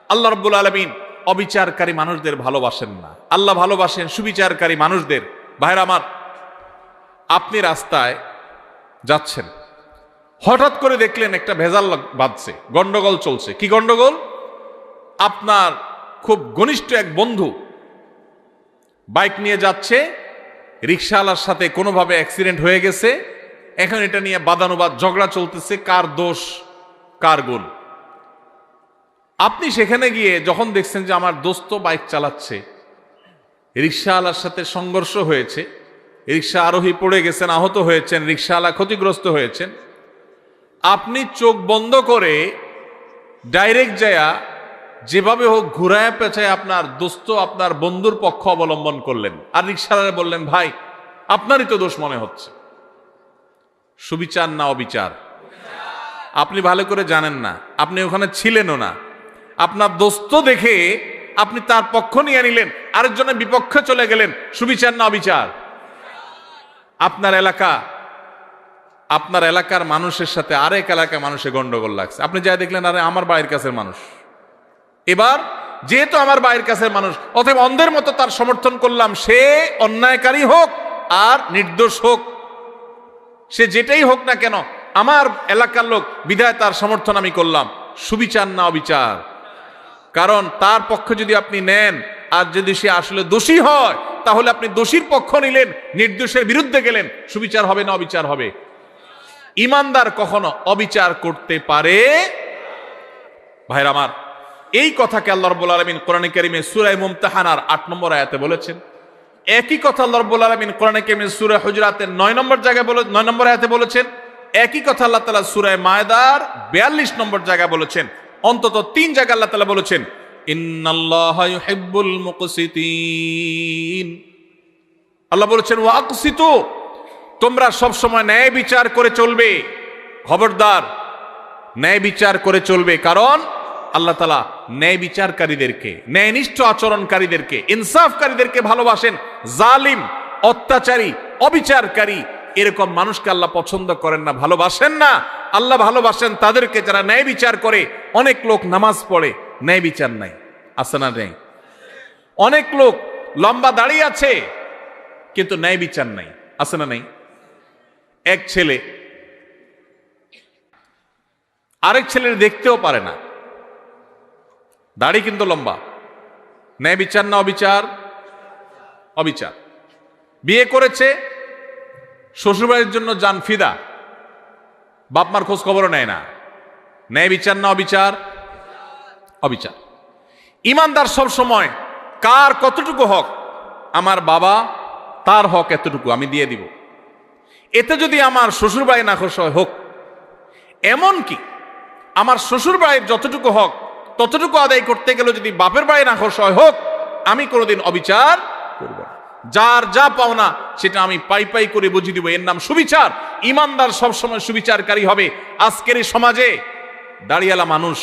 আল্লাহ রাব্বুল আলামিন অবিচারকারী মানুষদের ভালোবাসেন না, আল্লাহ ভালোবাসেন সুবিচারকারী মানুষদের। ভাইরা আমার, আপনি রাস্তায় যাচ্ছেন, হঠাৎ করে দেখলেন একটা ভেজাল বাঁধছে, গন্ডগোল চলছে। কি গন্ডগোল? আপনার খুব ঘনিষ্ঠ এক বন্ধু বাইক নিয়ে যাচ্ছে, রিকশাওয়ালার সাথে কোনোভাবে অ্যাক্সিডেন্ট হয়ে গেছে, এখন এটা নিয়ে বাদানুবাদ ঝগড়া চলতেছে, কার দোষ কার গুণ। আপনি সেখানে গিয়ে যখন দেখছেন যে আমার দোস্ত বাইক চালাচ্ছে, রিকশাওয়ালার সাথে সংঘর্ষ হয়েছে, রিকশা আরোহী পড়ে গেছেন, আহত হয়েছেন, রিকশাওয়ালা ক্ষতিগ্রস্ত হয়েছেন, আপনি চোখ বন্ধ করে ডাইরেক্ট যায়া যেভাবে হোক ঘুরায় পেঁচায় আপনার দোস্ত, আপনার বন্ধুর পক্ষ অবলম্বন করলেন, আর রিকশাওয়ালা বললেন ভাই আপনারই তো দোষ মনে হচ্ছে। সুবিচার না অবিচার? আপনি ভালো করে জানেন না, আপনি ওখানে ছিলেনও না, আপনার দোস্ত দেখে আপনি তার পক্ষ নিয়ে নিলেন, আরেকজনের বিপক্ষে চলে গেলেন। সুবিচার না অবিচার? আপনার এলাকার মানুষের সাথে আরেক এলাকার মানুষের গন্ডগোল লাগছে, আপনি যাই দেখলেন আরে আমার বাড়ির কাছের মানুষ, এবার যেহেতু আমার বাড়ির কাছের মানুষ, অতএব অন্ধের মতো তার সমর্থন করলাম, সে অন্যায়কারী হোক আর নির্দোষ হোক, সে যেটাই হোক না কেন আমার এলাকার লোক, বিধায় তার সমর্থন আমি করলাম। সুবিচার না অবিচার? কারণ তার পক্ষে যদি আপনি নেন আর যদি সে আসলে দোষী হয়, তাহলে আপনি দোষীর পক্ষ নিলেন, নির্দোষের বিরুদ্ধে গেলেন। সুবিচার হবে না অবিচার হবে? ঈমানদার কখনো অবিচার করতে পারে? ভাইরা আমার, এই কথাকে আল্লাহ রাব্বুল আলামিন কোরআনে কারীমে সূরা মুমতাহানার 8 নম্বর আয়াতে বলেছেন। একই কথা আল্লাহ রাব্বুল আলামিন কোরআনে কারীমে সূরা হুজুরাতের 9 নম্বর আয়াতে বলেছেন। একই কথা আল্লাহ তাআলা সূরা মায়দার 42 নম্বর জায়গায় বলেছেন। অন্তত 3 জায়গায় আল্লাহ তাআলা বলেছেন ইন্নাল্লাহা ইউহিব্বুল মুকসিতিন। আল্লাহ বলেছেন ওয়াকসিতু, তোমরা সব সময় ন্যায় বিচার করে চলবে। খবরদার, ন্যায় বিচার করে চলবে, কারণ আল্লাহ তাআলা ন্যায় বিচারকারীদেরকে, ন্যায়নিষ্ঠ আচরণকারীদেরকে, ইনসাফকারীদেরকে ভালোবাসেন। জালিম, অত্যাচারী, অবিচারকারী এরকম মানুষকে আল্লাহ পছন্দ করেন না, ভালোবাসেন না। আল্লাহ ভালোবাসেন তাদেরকে যারা ন্যায় বিচার করে। অনেক লোক নামাজ পড়ে, ন্যায় বিচার নাই, আছে না নেই? অনেক লোক লম্বা দাঁড়িয়ে আছে কিন্তু ন্যায় বিচার নাই, আছে না নেই? এক ছেলে আরেক ছেলের দেখতেও পারে না, দাড়ি কিন্তু লম্বা, ন্যায় বিচার না অবিচার? অবিচার। বিয়ে করেছে, শ্বশুরবাড়ির জন্য জান ফিদা, বাপ মার খোঁজ খবরও নেয় না, ন্যায় বিচার না অবিচার? অবিচার। ইমানদার সব সময় কার কতটুকু হক, আমার বাবা তার হক এতটুকু আমি দিয়ে দিব, এতে যদি আমার শ্বশুর বাড়ি না খুশি হয় হোক। এমন কি আমার শ্বশুর বাড়ির যতটুকু হক ততটুকু আদায় করতে গেলে যদি বাপের বাড়ি না খুশি হয় হোক, আমি কোনোদিন অবিচার করব না। যার যা পাওনা সেটা আমি পাই পাই করে বুঝিয়ে দিব, এর নাম সুবিচার। ইমানদার সবসময় সুবিচারকারী হবে। আজকের এই সমাজে দাড়িওয়ালা মানুষ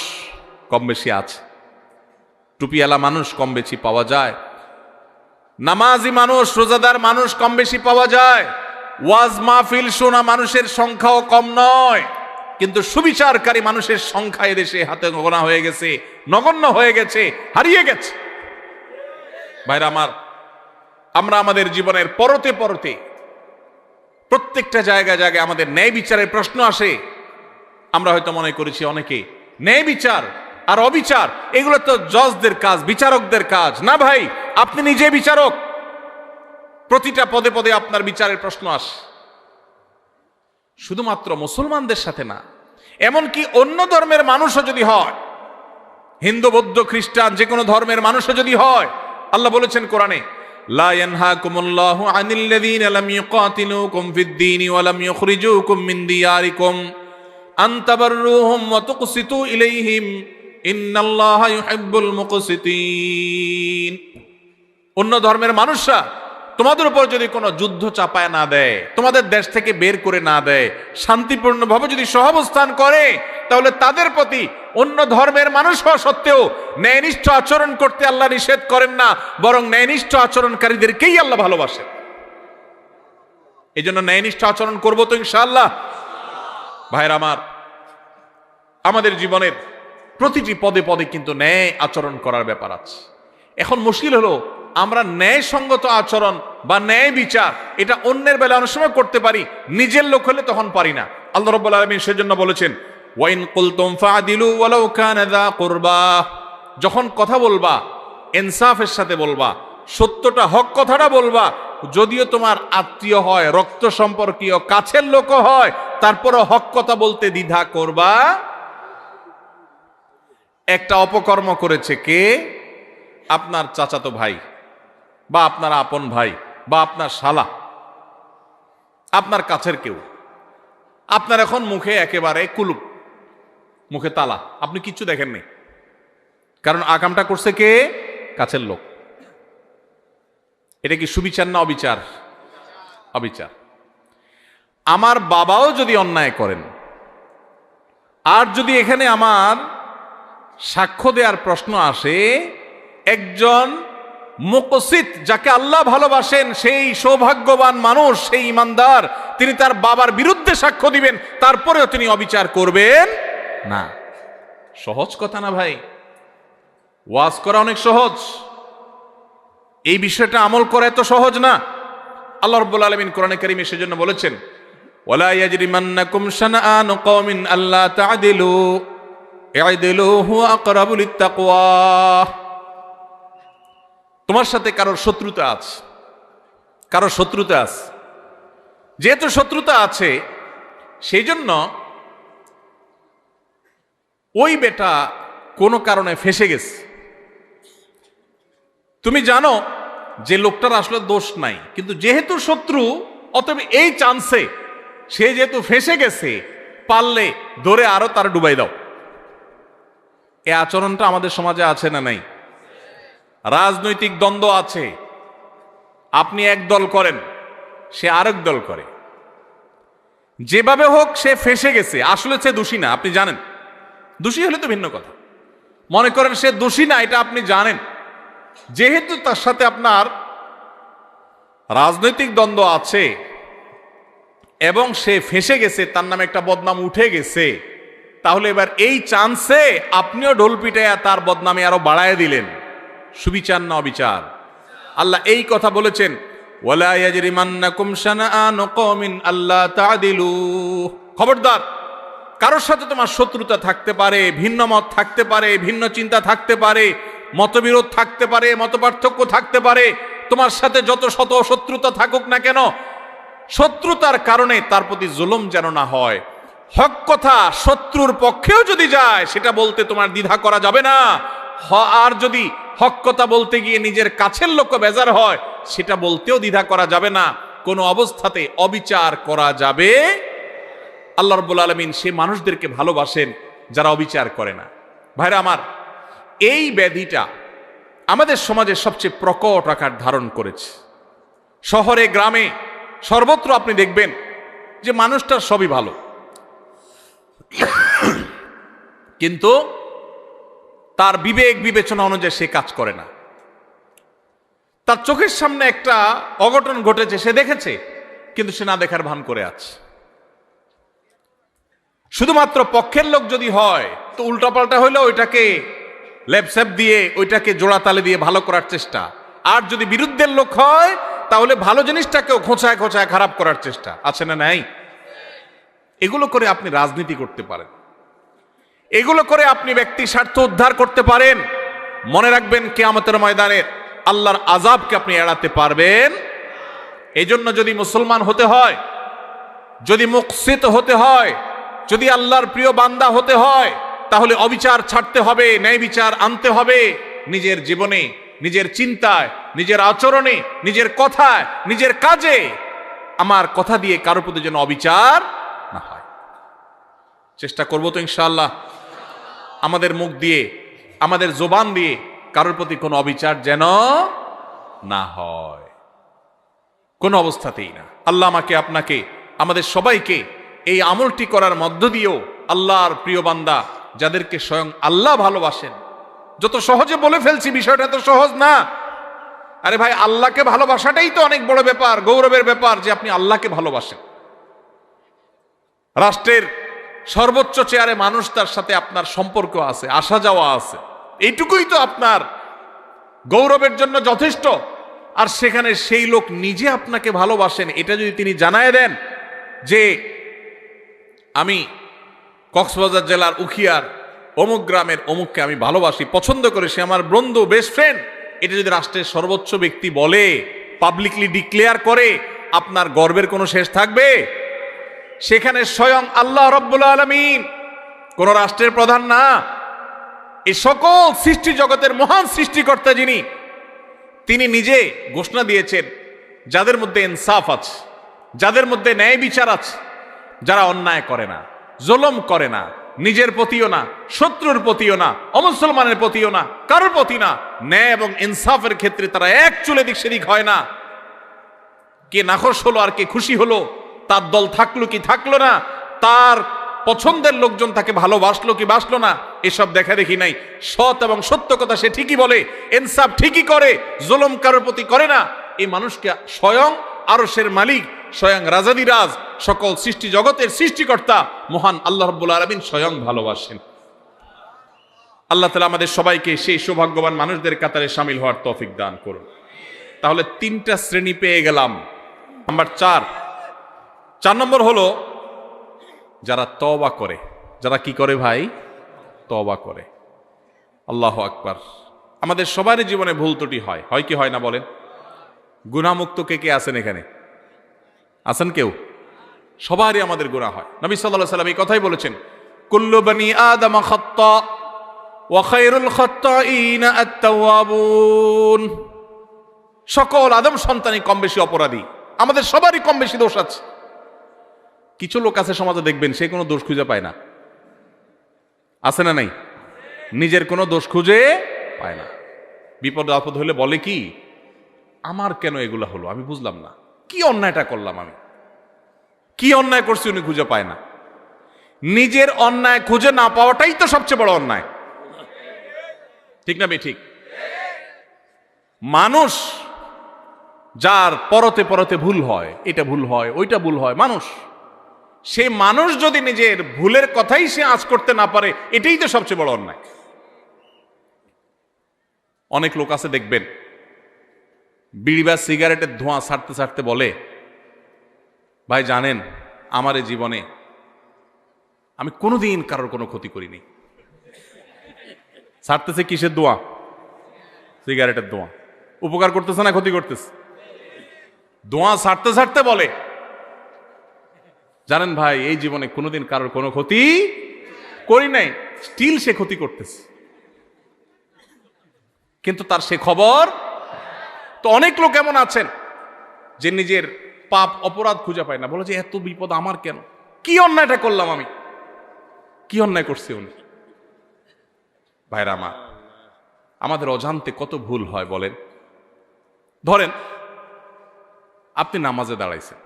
কম বেশি আছে, টুপিওয়ালা মানুষ কম বেশি পাওয়া যায়, নামাজি মানুষ, রোজাদার মানুষ কম বেশি পাওয়া যায়, ওয়াজ মাহফিল শোনা মানুষের সংখ্যাও কম নয়, কিন্তু সুবিচারকারী মানুষের সংখ্যা এদেশে হাতে গোনা হয়ে গেছে, নগণ্য হয়ে গেছে, হারিয়ে গেছে। ভাইরা আমার, আমরা আমাদের জীবনের পরতে পরতে প্রত্যেকটা জায়গায় জায়গায় আমাদের ন্যায় বিচারের প্রশ্ন আসে। আমরা হয়তো মনে করেছি অনেকে ন্যায় বিচার আর অবিচার এগুলো তো জজদের কাজ, বিচারকদের কাজ। না ভাই, আপনি নিজে বিচারক। প্রতিটা পদে পদে আপনার বিচারের প্রশ্ন আসে। শুধুমাত্র মুসলমানদের সাথে না, এমনকি অন্য ধর্মের মানুষও যদি হয়, হিন্দু, বৌদ্ধ, খ্রিস্টান, যে কোনো ধর্মের মানুষও যদি হয়, আল্লাহ বলেছেন কোরআনে, লা ইয়ানহাকুমুল্লাহু আনিল্লাযীনা লাম ইউকাতিলুকুম ফিদ-দীনি ওয়া লাম ইউখরিজুকুম মিন দিয়ারিকুম আন তাবাররুহুম ওয়া তুকসিতু ইলাইহিম ইন্নাল্লাহা ইউহিব্বুল মুকসিতিন। অন্য ধর্মের মানুষরা তোমাদের উপর যদি কোনো যুদ্ধ চাপায় না দেয়, তোমাদের দেশ থেকে বের করে না দেয়, শান্তিপূর্ণভাবে যদি সহাবস্থান করে, তাহলে তাদের প্রতি অন্য ধর্মের মানুষ হওয়া সত্ত্বেও ন্যায়নিষ্ঠ আচরণ করতে আল্লাহ নিষেধ করেন না, বরং ন্যায়নিষ্ঠ আচরণকারীদেরকেই আল্লাহ ভালোবাসেন। এই জন্য ন্যায়নিষ্ঠ আচরণ করবো তো ইনশাআল্লাহ। ভাইরা আমার, আমাদের জীবনের প্রতিটি পদে পদে কিন্তু ন্যায় আচরণ করার ব্যাপার আছে। এখন মুশকিল হলো, আমরা ন্যায়সঙ্গত আচরণ বা ন্যায় বিচার এটা অন্যের বেলা অনেক সময় করতে পারি, নিজের লোক হলে তখন পারি না। আল্লাহ রাব্বুল আলামিন সেজন্য বলেছেন, ওয়াইন কুলতুম ফাদিলু ওয়ালাউ কানা যা কুরবা। যখন কথা বলবা ইনসাফের সাথে বলবা, সত্যটা, হক কথাটা বলবা, যদিও তোমার আত্মীয় হয়, রক্ত সম্পর্কীয়, কাছের লোক হয়, তারপরে হক কথা বলতে দ্বিধা করবা। একটা অপকর্ম করেছে কে? আপনার চাচাতো ভাই বা আপনার আপন ভাই বা আপনার শালা, আপনার কাছের কেউ। আপনার এখন মুখে একেবারে কুলুপ, মুখে তালা, আপনি কিচ্ছু দেখেন নাই, কারণ আকামটা করছে কে? কাছের লোক। এটা কি সুবিচার না অবিচার? অবিচার। আমার বাবাও যদি অন্যায় করেন, আর যদি এখানে আমার সাক্ষ্য দেওয়ার প্রশ্ন আসে, একজন মুকসিত, যাকে আল্লাহ ভালোবাসেন, সেই সৌভাগ্যবান মানুষ, সেই ইমানদার, তিনি তার বাবার বিরুদ্ধে সাক্ষ্য দিবেন, তারপরেও তিনি অবিচার করবেন না। সহজ কথা না ভাই? ওয়াজ করা অনেক সহজ, এই বিষয়টা আমল করা এত সহজ না। আল্লাহ রাব্বুল আলামিন কোরআনে কারীমে সেজন্য বলেছেন, ওয়ালা ইয়াজরিমান্নাকুম শানাআনু কওমিন আল্লা তা'দিলু ই'দিলু হুয়া আকরাবু লিত-তাকওয়া। তোমার সাথে কারোর শত্রুতা আছে, কারোর শত্রুতা আছে, যেহেতু শত্রুতা আছে সেই জন্য ওই বেটা কোনো কারণে ফেঁসে গেছে। তুমি জানো যে লোকটার আসলে দোষ নাই, কিন্তু যেহেতু শত্রু, অতএব এই চান্সে সে যেহেতু ফেঁসে গেছে, পারলে ধরে আরো তার ডুবাই দাও। এই আচরণটা আমাদের সমাজে আছে না নাই? রাজনৈতিক দ্বন্দ্ব আছে, আপনি এক দল করেন, সে আরেক দল করে, যেভাবে হোক সে ফেঁসে গেছে, আসলে সে দোষী না, আপনি জানেন। দোষী হলে তো ভিন্ন কথা, মনে করেন সে দোষী না, এটা আপনি জানেন, যেহেতু তার সাথে আপনার রাজনৈতিক দ্বন্দ্ব আছে এবং সে ফেঁসে গেছে, তার নামে একটা বদনাম উঠে গেছে, তাহলে এবার এই চান্সে আপনিও ঢোল পিটাইয়া তার বদনামে আরো বাড়ায় দিলেন। সুবিচার না অবিচার? আল্লাহ এই কথা বলেছেন, ওয়ালা ইয়াজরিমান্নাকুম শানাআনু কওমিন আল্লা তা'দিলু। খবরদার, কারোর সাথে তোমার শত্রুতা থাকতে পারে, ভিন্ন মত থাকতে পারে, ভিন্ন চিন্তা থাকতে পারে, মতবিরোধ থাকতে পারে, মতপার্থক্য থাকতে পারে, তোমার সাথে যত শত শত্রুতা থাকুক না কেন, শত্রুতার কারণে তার প্রতি জুলুম যেন না হয়। হক কথা শত্রুর পক্ষেও যদি যায়, সেটা বলতে তোমার দ্বিধা করা যাবে না। আর যদি হক কথা বলতে গিয়ে নিজের কাছের লোক বেজার হয়, সেটা বলতেও দ্বিধা করা যাবে না। কোনো অবস্থাতে অবিচার করা যাবে। আল্লাহ রাব্বুল আলামিন সে মানুষদেরকে ভালোবাসেন যারা অবিচার করে না। ভাইরা আমার, এই ব্যাধিটা আমাদের সমাজে সবচেয়ে প্রকট আকার ধারণ করেছে। শহরে গ্রামে সর্বত্র আপনি দেখবেন যে মানুষটার সবই ভালো, কিন্তু তার বিবেক বিবেচনা অনুযায়ী সে কাজ করে না। তার চোখের সামনে একটা অঘটন ঘটেছে, সে দেখেছে, কিন্তু সে না দেখার ভান করে আছে। শুধুমাত্র পক্ষের লোক যদি হয় তো উল্টাপাল্টা হইলে ওইটাকে লেপসেপ দিয়ে, ওইটাকে জোড়া তালে দিয়ে ভালো করার চেষ্টা। আর যদি বিরুদ্ধের লোক হয় তাহলে ভালো জিনিসটাকেও খোঁচায় খোঁচায় খারাপ করার চেষ্টা। আছে না নাই? এগুলো করে আপনি রাজনীতি করতে পারেন, এগুলো করে আপনি ব্যক্তি স্বার্থ উদ্ধার করতে পারেন। মনে রাখবেন, কিয়ামতের ময়দানে আল্লাহর আযাবকে আপনি এড়াতে পারবেন। এই জন্য যদি মুসলমান হতে হয়, যদি মুকসিত হতে হয়, যদি আল্লাহর প্রিয় বান্দা হতে হয়, তাহলে অবিচার ছাড়তে হবে, ন্যায় বিচার আনতে হবে নিজের জীবনে, নিজের চিন্তায়, নিজের আচরণে, নিজের কথায়, নিজের কাজে। আমার কথা দিয়ে কারোর প্রতি যেন অবিচার না হয়। চেষ্টা করব তো ইনশাআল্লাহ, আমাদের মুখ দিয়ে, আমাদের জবান দিয়ে কারোর প্রতি কোনো অবিচার যেন না হয়, কোনো অবস্থাতেই না। আল্লাহ আমাকে, আপনাকে, আমাদের সবাইকে এই আমলটি করার মধ্য দিয়েও আল্লাহর প্রিয় বান্দা, যাদেরকে স্বয়ং আল্লাহ ভালোবাসেন। যত সহজে বলে ফেলছি, বিষয়টা তো সহজ না। আরে ভাই, আল্লাহকে ভালোবাসাটাই তো অনেক বড় ব্যাপার, গৌরবের ব্যাপার যে আপনি আল্লাহকে ভালোবাসেন। রাষ্ট্রের সর্বোচ্চ চেয়ারে মানুষ, তার সাথে আপনার সম্পর্ক আছে, আসা যাওয়া আছে, এইটুকুই তো আপনার গৌরবের জন্য যথেষ্ট। আর সেখানে সেই লোক নিজে আপনাকে ভালোবাসেন, এটা যদি তিনি জানায় দেন যে আমি কক্সবাজার জেলার উখিয়ার অমুক গ্রামের অমুককে আমি ভালোবাসি, পছন্দ করে, সে আমার বন্ধু, বেস্ট ফ্রেন্ড, এটা যদি রাষ্ট্রের সর্বোচ্চ ব্যক্তি বলে, পাবলিকলি ডিক্লেয়ার করে, আপনার গর্বের কোনো শেষ থাকবে? সেখানে স্বয়ং আল্লাহ রাব্বুল আলামিন, কোন রাষ্ট্রের প্রধান না, এই সকল সৃষ্টি জগতের মহান সৃষ্টিকর্তা যিনি, তিনি নিজে ঘোষণা দিয়েছেন, যাদের মধ্যে ইনসাফ আছে, যাদের মধ্যে ন্যায় বিচার আছে, যারা অন্যায় করে না, জুলুম করে না, নিজের প্রতিও না, শত্রুর প্রতিও না, অমুসলমানের প্রতিও না, কারোর প্রতি না, ন্যায় এবং ইনসাফের ক্ষেত্রে তারা এক চুলে দিক সেদিক হয় না। কে নাখোশ হলো আর কে খুশি হলো, তার দল থাকলো কি থাকলো না, তার পছন্দের লোকজন তাকে ভালোবাসলো কি বাসলো না, এসব দেখা দেখি নাই। সৎ এবং সত্য কথা সে ঠিকই বলে, ইনসাফ ঠিকই করে, জুলুম কারোর প্রতি করে না। এই মানুষকে স্বয়ং আরশের মালিক, স্বয়ং রাজাদিরাজ, সকল সৃষ্টি জগতের সৃষ্টিকর্তা মহান আল্লাহ রাব্বুল আলামিন স্বয়ং ভালোবাসেন। আল্লাহ তাআলা আমাদের সবাইকে সেই সৌভাগ্যবান মানুষদের কাতারে শামিল হওয়ার তৌফিক দান করুন। তাহলে তিনটা শ্রেণী পেয়ে গেলাম। নাম্বার 4 নম্বর হলো যারা তওবা করে। যারা কি করে ভাই? তওবা করে। আল্লাহু আকবার। আমাদের সবারই জীবনে ভুল ত্রুটি হয়, হয় কি হয় না বলেন? গুনাহমুক্ত কে কে আছেন এখানে? আছেন কেউ? সবারই আমাদের গুনাহ হয়। নবী সাল্লাল্লাহু আলাইহি ওয়াসাল্লাম এই কথাই বলেছেন, কুল্লু বনি আদম খাত্তা ওয়া খায়রুল খাত্তাইনা আত-তাওয়াবুন। সকল আদম সন্তানই কম বেশি অপরাধী, আমাদের সবারই কম বেশি দোষ আছে। কিছু লোক আছে সমাজে, দেখবেন সে কোনো দোষ খুঁজে পায় না। আছে না নাই? নিজের কোনো দোষ খুঁজে পায় না। বিপদ আপদ হলে বলে কি, আমার কেন এগুলা হলো, আমি বুঝলাম না, কি অন্যায়টা করলাম, আমি কি অন্যায় করছি, উনি খুঁজে পায় না। নিজের অন্যায় খুঁজে না পাওয়াটাই তো সবচেয়ে বড় অন্যায়। ঠিক না বে ঠিক? মানুষ যার পরতে পরতে ভুল হয়, এটা ভুল হয়, ওইটা ভুল হয়, মানুষ, সে মানুষ যদি নিজের ভুলের কথাই সে আঁচ করতে না পারে, এটাই তো সবচেয়ে বড় অন্যায়। অনেক লোক আছে দেখবেন, বিড়ি বা সিগারেটের ধোঁয়া ছাড়তে ছাড়তে বলে, ভাই জানেন আমার এই জীবনে আমি কোনোদিন কারোর কোনো ক্ষতি করিনি। ছাড়তেছে কিসের ধোঁয়া? সিগারেটের ধোঁয়া। উপকার করতেছে না ক্ষতি করতেছে? ধোঁয়া ছাড়তে ছাড়তে বলে, জানেন ভাই এই জীবনে কোনোদিন কারোর কোনো ক্ষতি করি নাই। স্টিল সে ক্ষতি করতেছে, কিন্তু তার সে খবর। তো অনেক লোক এমন আছেন যে নিজের পাপ অপরাধ খুঁজে পায় না, বলে যে এত বিপদ আমার কেন, কি অন্যায়টা করলাম আমি, কি অন্যায় করছি উনি। ভাইরা আমার, আমাদের অজান্তে কত ভুল হয় বলেন। ধরেন আপনি নামাজে দাঁড়াইছেন,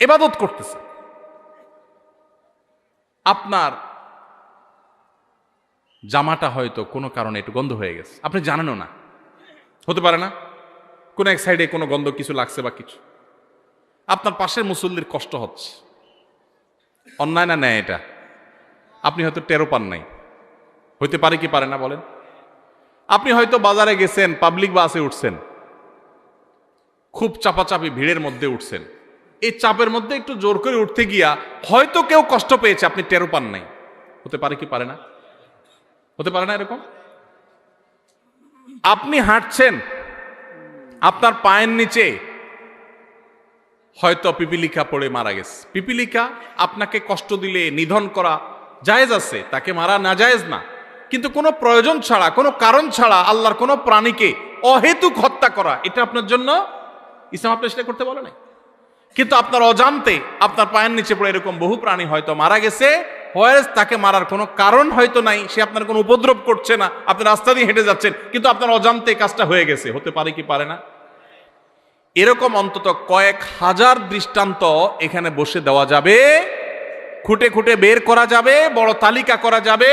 ইবাদত করতেছেন, আপনার জামাটা হয়তো কোনো কারণে একটু গন্ধ হয়ে গেছে, আপনি জানেনও না, হতে পারে না কোনো এক সাইডে কোনো গন্ধ কিছু লাগছে বা কিছু, আপনার পাশের মুসল্লির কষ্ট হচ্ছে, অন্যায় না ন্যায় এটা? আপনি হয়তো টেরো পান নাই, হইতে পারে কি পারে না বলেন? আপনি হয়তো বাজারে গেছেন, পাবলিক বাসে উঠছেন, খুব চাপাচাপি ভিড়ের মধ্যে উঠছেন, এই চাপের মধ্যে একটু জোর করে উঠতে গিয়া হয়তো কেউ কষ্ট পেয়েছে, আপনি টেরো পান নাই, হতে পারে কি পারে না? হতে পারে না এরকম? আপনি হাঁটছেন, আপনার পায়ের নিচে হয়তো পিপিলিকা পড়ে মারা গেছে। পিপিলিকা আপনাকে কষ্ট দিলে নিধন করা জায়েজ আছে, তাকে মারা না জায়েজ না, কিন্তু কোনো প্রয়োজন ছাড়া, কোনো কারণ ছাড়া আল্লাহর কোনো প্রাণীকে অহেতুক হত্যা করা, এটা আপনার জন্য ইসলাম আপনি সেটা করতে বলে নাই। কিন্তু আপনার অজান্তে আপনার পায়ের নিচে পড়ে এরকম বহু প্রাণী হয়তো মারা গেছে, হয়তো তাকে মারার কোনো কারণ হয়তো নাই, সে আপনার কোনো উপদ্রব করছে না, আপনি রাস্তা দিয়ে হেঁটে যাচ্ছেন, কিন্তু আপনার অজান্তে কাজটা হয়ে গেছে, হতে পারে কি পারে না? এরকম অন্তত কয়েক হাজার দৃষ্টান্ত এখানে বসে দেওয়া যাবে, খুঁটে খুঁটে বের করা যাবে, বড় তালিকা করা যাবে,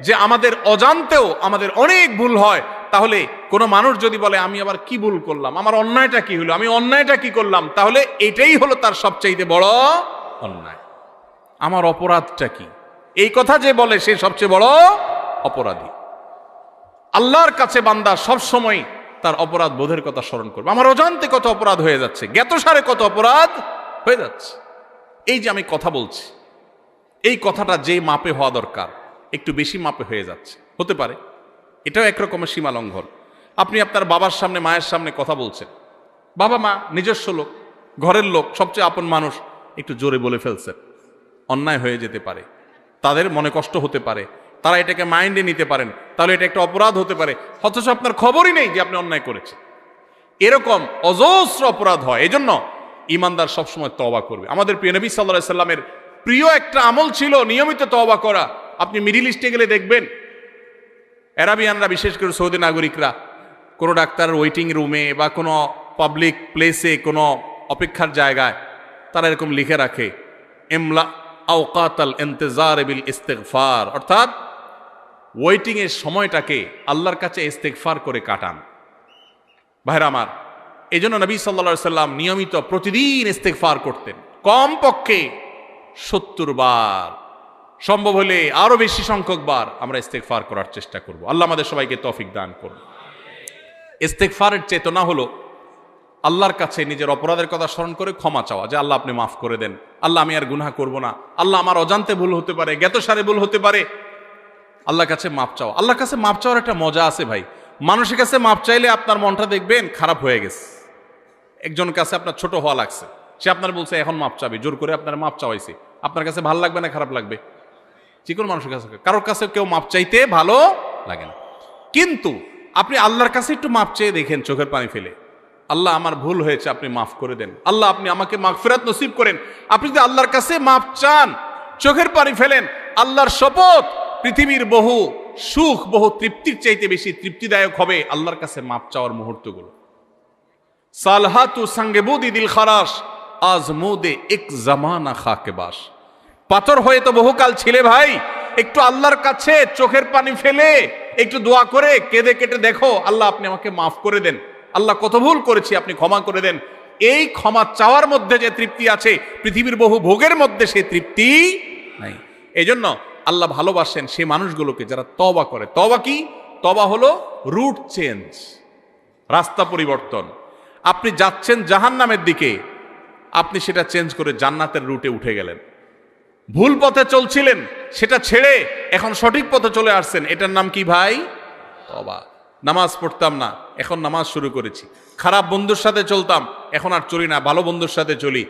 যে আমাদের অজান্তেও আমাদের অনেক ভুল হয়। তাহলে কোনো মানুষ যদি বলে আমি আবার কি ভুল করলাম, আমার অন্যায়টা কি হলো, আমি অন্যায়টা কি করলাম, তাহলে এটাই হলো তার সবচাইতে বড় অন্যায়। আমার অপরাধটা কি, এই কথা যে বলে সে সবচেয়ে বড় অপরাধী। আল্লাহর কাছে বান্দা সব সময় তার অপরাধ বোধের কথা স্মরণ করবে। আমার অজান্তে কত অপরাধ হয়ে যাচ্ছে, জ্ঞাতসারে কত অপরাধ হয়ে যাচ্ছে। এই যে আমি কথা বলছি, এই কথাটা যে মাপে হওয়া দরকার একটু বেশি মাপে হয়ে যাচ্ছে, হতে পারে এটাও একরকমের সীমা লঙ্ঘন। আপনি আপনার বাবার সামনে, মায়ের সামনে কথা বলছেন, বাবা মা নিজস্ব লোক, ঘরের লোক, সবচেয়ে আপন মানুষ, একটু জোরে বলে ফেলছেন, অন্যায় হয়ে যেতে পারে, তাদের মনে কষ্ট হতে পারে, তারা এটাকে মাইন্ডে নিতে পারেন, তাহলে এটা একটা অপরাধ হতে পারে, অথচ আপনার খবরই নেই যে আপনি অন্যায় করেছেন। এরকম অজস্র অপরাধ হয়। এজন্য ইমানদার সবসময় তওবা করবে। আমাদের প্রিয় নবী সাল্লাল্লাহু আলাইহি সাল্লামের প্রিয় একটা আমল ছিল নিয়মিত তওবা করা। আপনি মিডিল ইস্টে গেলে দেখবেন আরাবিয়ানরা, বিশেষ করে সৌদি নাগরিকরা, কোনো ডাক্তারের ওয়েটিং রুমে বা কোনো পাবলিক প্লেসে, কোনো অপেক্ষার জায়গায় তারা এরকম লিখে রাখে, ইমলা আওকাতাল ইন্তিজার বিল ইস্তিগফার, অর্থাৎ ওয়েটিং এর সময়টাকে আল্লাহর কাছে ইস্তিগফার করে কাটান। ভাইরা আমার, এই জন্য নবী সাল্লাল্লাহু আলাইহি সাল্লাম নিয়মিত প্রতিদিন ইস্তিগফার করতেন, কমপক্ষে 70 বার, সম্ভব হলে আরো বেশি সংখ্যক বার আমরা ইস্তিগফার করার চেষ্টা করব। আল্লাহ আমাদের সবাইকে তৌফিক দান করুন। ইস্তিগফারের চেতনা হলো আল্লাহর কাছে নিজের অপরাধের কথা স্মরণ করে ক্ষমা চাওয়া, যে আল্লাহ আপনি মাফ করে দেন, আল্লাহ আমি আর গুনাহ করব না, আল্লাহ আমার অজান্তে ভুল হতে পারে, জ্ঞাতসারে ভুল হতে পারে, আল্লাহর কাছে মাফ চাওয়া। আল্লাহর কাছে মাফ চাওয়ার একটা মজা আছে ভাই। মানুষের কাছে মাফ চাইলে আপনার মনটা দেখবেন খারাপ হয়ে গেছে। একজনের কাছে আপনার ছোট হওয়া লাগছে, সে আপনার বলছে এখন মাফ চাবি, জোর করে আপনার মাফ চাওয়াইছে, আপনার কাছে ভালো লাগবে না খারাপ লাগবে? যে কোনো মানুষের কাছে, কারোর কাছে কেউ মাফ চাইতে ভালো লাগে না। কিন্তু আপনি আল্লাহর কাছে একটু মাফ চেয়ে দেখেন, চোখের পানি ফেলে, আল্লাহ আমার ভুল হয়েছে, আপনি মাফ করে দেন, আল্লাহ আপনি আমাকে মাগফিরাত নসিব করেন। আপনি যদি আল্লাহর কাছে মাফ চান, চোখের পানি ফেলেন, আল্লাহর শপথ, পৃথিবীর বহু সুখ, বহু তৃপ্তির চাইতে বেশি তৃপ্তিদায়ক হবে আল্লাহর কাছে মাফ চাওয়ার মুহূর্তগুলো। সালহাতু সাঙ্গেবুদি দিল খারাস, আজ মুদে এক জামানা খাকে বাস। পাথর হয়ে তো বহুকাল ছিলে ভাই, একটু আল্লাহর কাছে চোখের পানি ফেলে একটু দোয়া করে কেঁদে কেটে দেখো, আল্লাহ আপনি আমাকে মাফ করে দেন, আল্লাহ কত ভুল করেছি আপনি ক্ষমা করে দেন। এই ক্ষমা চাওয়ার মধ্যে যে তৃপ্তি আছে, পৃথিবীর বহু ভোগের মধ্যে সেই তৃপ্তি নাই। এই জন্য আল্লাহ ভালোবাসেন সেই মানুষগুলোকে যারা তওবা করে। তওবা কি? তওবা হলো রুট চেঞ্জ, রাস্তা পরিবর্তন। আপনি যাচ্ছেন জাহান্নামের দিকে, আপনি সেটা চেঞ্জ করে জান্নাতের রুটে উঠে গেলেন। ভুল পথে চলছিলেন, সেটা ছেড়ে এখন সঠিক পথে চলে আসছেন, এটার নাম কি ভাই? তওবা। নামাজ পড়তাম না, এখন নামাজ শুরু করেছি। খারাপ বন্ধুর সাথে চলতাম, এখন আর চলি না, ভালো বন্ধুর সাথে চলি।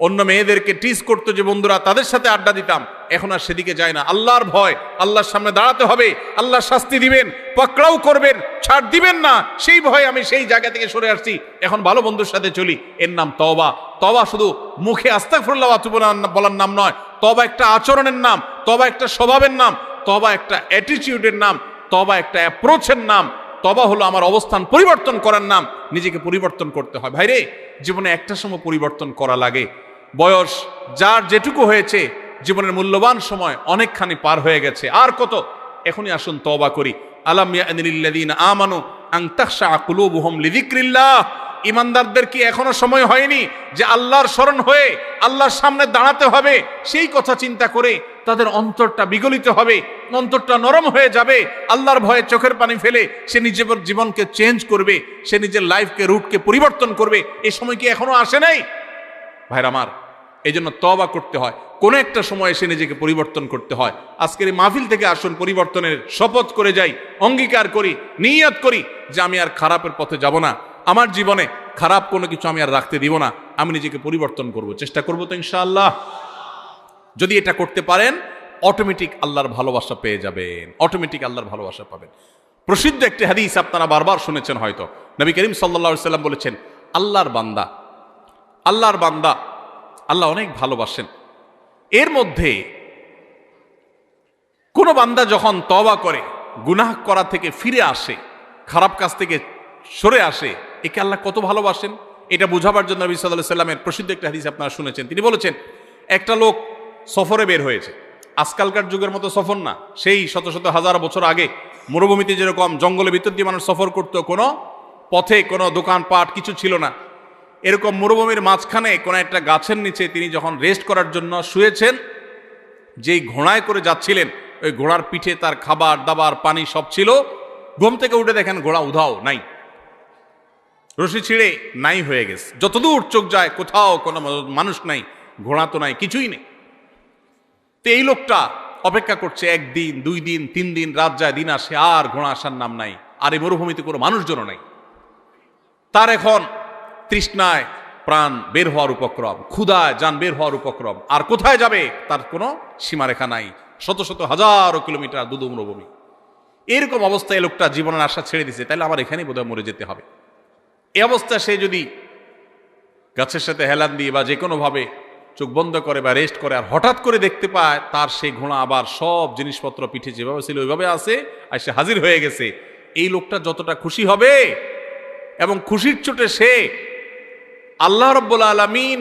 অন্য মেয়েদেরকে টিজ করতো যে বন্ধুরা, তাদের সাথে আড্ডা দিতাম, এখন আর সেদিকে যায় না। আল্লাহর ভয়, আল্লাহর সামনে দাঁড়াতে হবে, আল্লাহ শাস্তি দিবেন, পাকড়াও করবেন, ছাড় দিবেন না, সেই ভয় আমি সেই জায়গা থেকে সরে আসছি, এখন ভালো বন্ধুর সাথে চলি। এর নাম তওবা। তওবা শুধু মুখে আস্তাগফিরুল্লাহ ওয়া আতুবু ইলাইহি বলার নাম নয়, তওবা একটা আচরণের নাম, তওবা একটা স্বভাবের নাম, তওবা একটা অ্যাটিটিউডের নাম, তওবা একটা অ্যাপ্রোচের নাম। তওবা হলো আমার অবস্থান পরিবর্তন করার নাম, নিজেকে পরিবর্তন করতে হয়। ভাইরে, জীবনে একটা সময় পরিবর্তন করা লাগে। বয়স যার যেটুকু হয়েছে, জীবনের মূল্যবান সময় অনেকখানি পার হয়ে গেছে, আর কত? এখনই আসুন তওবা করি। আলাম ইয়ানিল্লাযীনা আমানু আন তাখশা কুলুবুহুম লিযিকরিল্লাহ। ইমানদারদের কি এখনো সময় হয়নি যে আল্লাহর স্মরণ হয়ে আল্লাহর সামনে দাঁড়াতে হবে? সেই কথা চিন্তা করে তাদের অন্তরটা বিগলিত হবে, অন্তরটা নরম হয়ে যাবে। আল্লাহর ভয়ে চোখের পানি ফেলে সে নিজের জীবনকে চেঞ্জ করবে, সে নিজের লাইফকে, রুটকে পরিবর্তন করবে। এই সময় কি এখনো আসে নাই? ভাইরা আমার, এই জন্য তওবা করতে হয়। কোনো একটা সময় এসে নিজেকে পরিবর্তন করতে হয়। আজকের এই মাহফিল থেকে আসুন পরিবর্তনের শপথ করে যাই, অঙ্গীকার করি, নিয়ত করি যে আমি আর খারাপের পথে যাব না, আমার জীবনে খারাপ কোনো কিছু আমি আর রাখতে দিব না, আমি নিজেকে পরিবর্তন করব, চেষ্টা করব তো ইনশাআল্লাহ। যদি এটা করতে পারেন, অটোমেটিক আল্লাহর ভালোবাসা পেয়ে যাবেন, অটোমেটিক আল্লাহর ভালোবাসা পাবেন। প্রসিদ্ধ একটি হাদিস আপনারা বারবার শুনেছেন হয়তো, নবী করিম সাল্লাল্লাহু আলাইহি সাল্লাম বলেছেন, আল্লাহর বান্দা, আল্লাহর বান্দা আল্লাহ অনেক ভালোবাসেন। এর মধ্যে কোন বান্দা যখন তওবা করে, গুনাহ করা থেকে ফিরে আসে, খারাপ কাজ থেকে সরে আসে, একে আল্লাহ কত ভালোবাসেন এটা বোঝাবার জন্য নবী সাল্লাল্লাহু আলাইহি সাল্লামের প্রসিদ্ধ একটা হাদিস আপনারা শুনেছেন। তিনি বলেছেন, একটা লোক সফরে বের হয়েছে। আজকালকার যুগের মতো সফর না, সেই শত শত হাজার বছর আগে মরুভূমিতে যেরকম জঙ্গলের ভিতর দিয়ে মানুষ সফর করতো, কোনো পথে কোনো দোকানপাট কিছু ছিল না, এরকম মরুভূমির মাঝখানে কোনো একটা গাছের নিচে তিনি যখন রেস্ট করার জন্য শুয়েছেন, যেই ঘোড়ায় করে যাচ্ছিলেন, ওই ঘোড়ার পিঠে তার খাবার দাবার পানি সব ছিল। ঘুম থেকে উঠে দেখেন ঘোড়া উধাও, নাই, রশি ছিঁড়ে নাই হয়ে গেছে। যতদূর চোখ যায় কোথাও কোনো মানুষ নাই, ঘোড়া তো নাই, কিছুই নেই। তো এই লোকটা অপেক্ষা করছে, একদিন, 2 দিন, 3 দিন, রাত যায়, দিন আসে, আর ঘোড়া আসার নাম নাই। আর এই মরুভূমিতে কোনো মানুষজনও নাই। তার এখন তৃষ্ণায় প্রাণ বের হওয়ার উপক্রম, ক্ষুধায় যান বের হওয়ার উপক্রম। আর কোথায় যাবে তার কোনো সীমারেখা নাই, শত শত হাজারো কিলোমিটার দুদু মরুভূমি। এরকম অবস্থায় লোকটা জীবনের আশা ছেড়ে দিছে, তাহলে আমার এখানেই বোধহয় মরে যেতে হবে। এই অবস্থা সে যদি গাছের সাথে হেলান দিয়ে বা যে কোনোভাবে চোখ বন্ধ করে বা রেস্ট করে, আর হঠাৎ করে দেখতে পায় তার সেই ঘোড়া আবার সব জিনিসপত্র পিঠে যেভাবে ছিল ওইভাবে আছে, আর সে হাজির হয়ে গেছে, এই লোকটা যতটা খুশি হবে, এবং খুশির চোটে সে আল্লাহ রাব্বুল আলামিন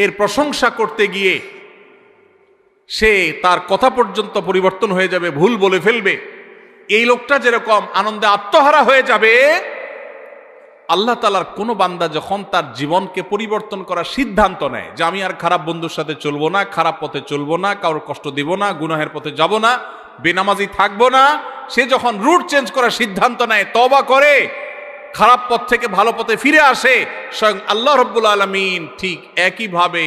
এর প্রশংসা করতে গিয়ে সে তার কথা পর্যন্ত পরিবর্তন হয়ে যাবে, ভুল বলে ফেলবে। এই লোকটা যেরকম আনন্দে আত্মহারা হয়ে যাবে, আল্লাহ তাআলার কোনো বান্দা যখন তার জীবনকে পরিবর্তন করার সিদ্ধান্ত নেয় যে আমি আর খারাপ বন্ধুর সাথে চলবো না, খারাপ পথে চলবো না, কারোর কষ্ট দিব না, গুনাহের পথে যাব না, বেনামাজি থাকবো না, সে যখন রুট চেঞ্জ করার সিদ্ধান্ত নেয়, তওবা করে, খারাপ পথ থেকে ভালো পথে ফিরে আসে, স্বয়ং আল্লাহ রাব্বুল আলামিন ঠিক একইভাবে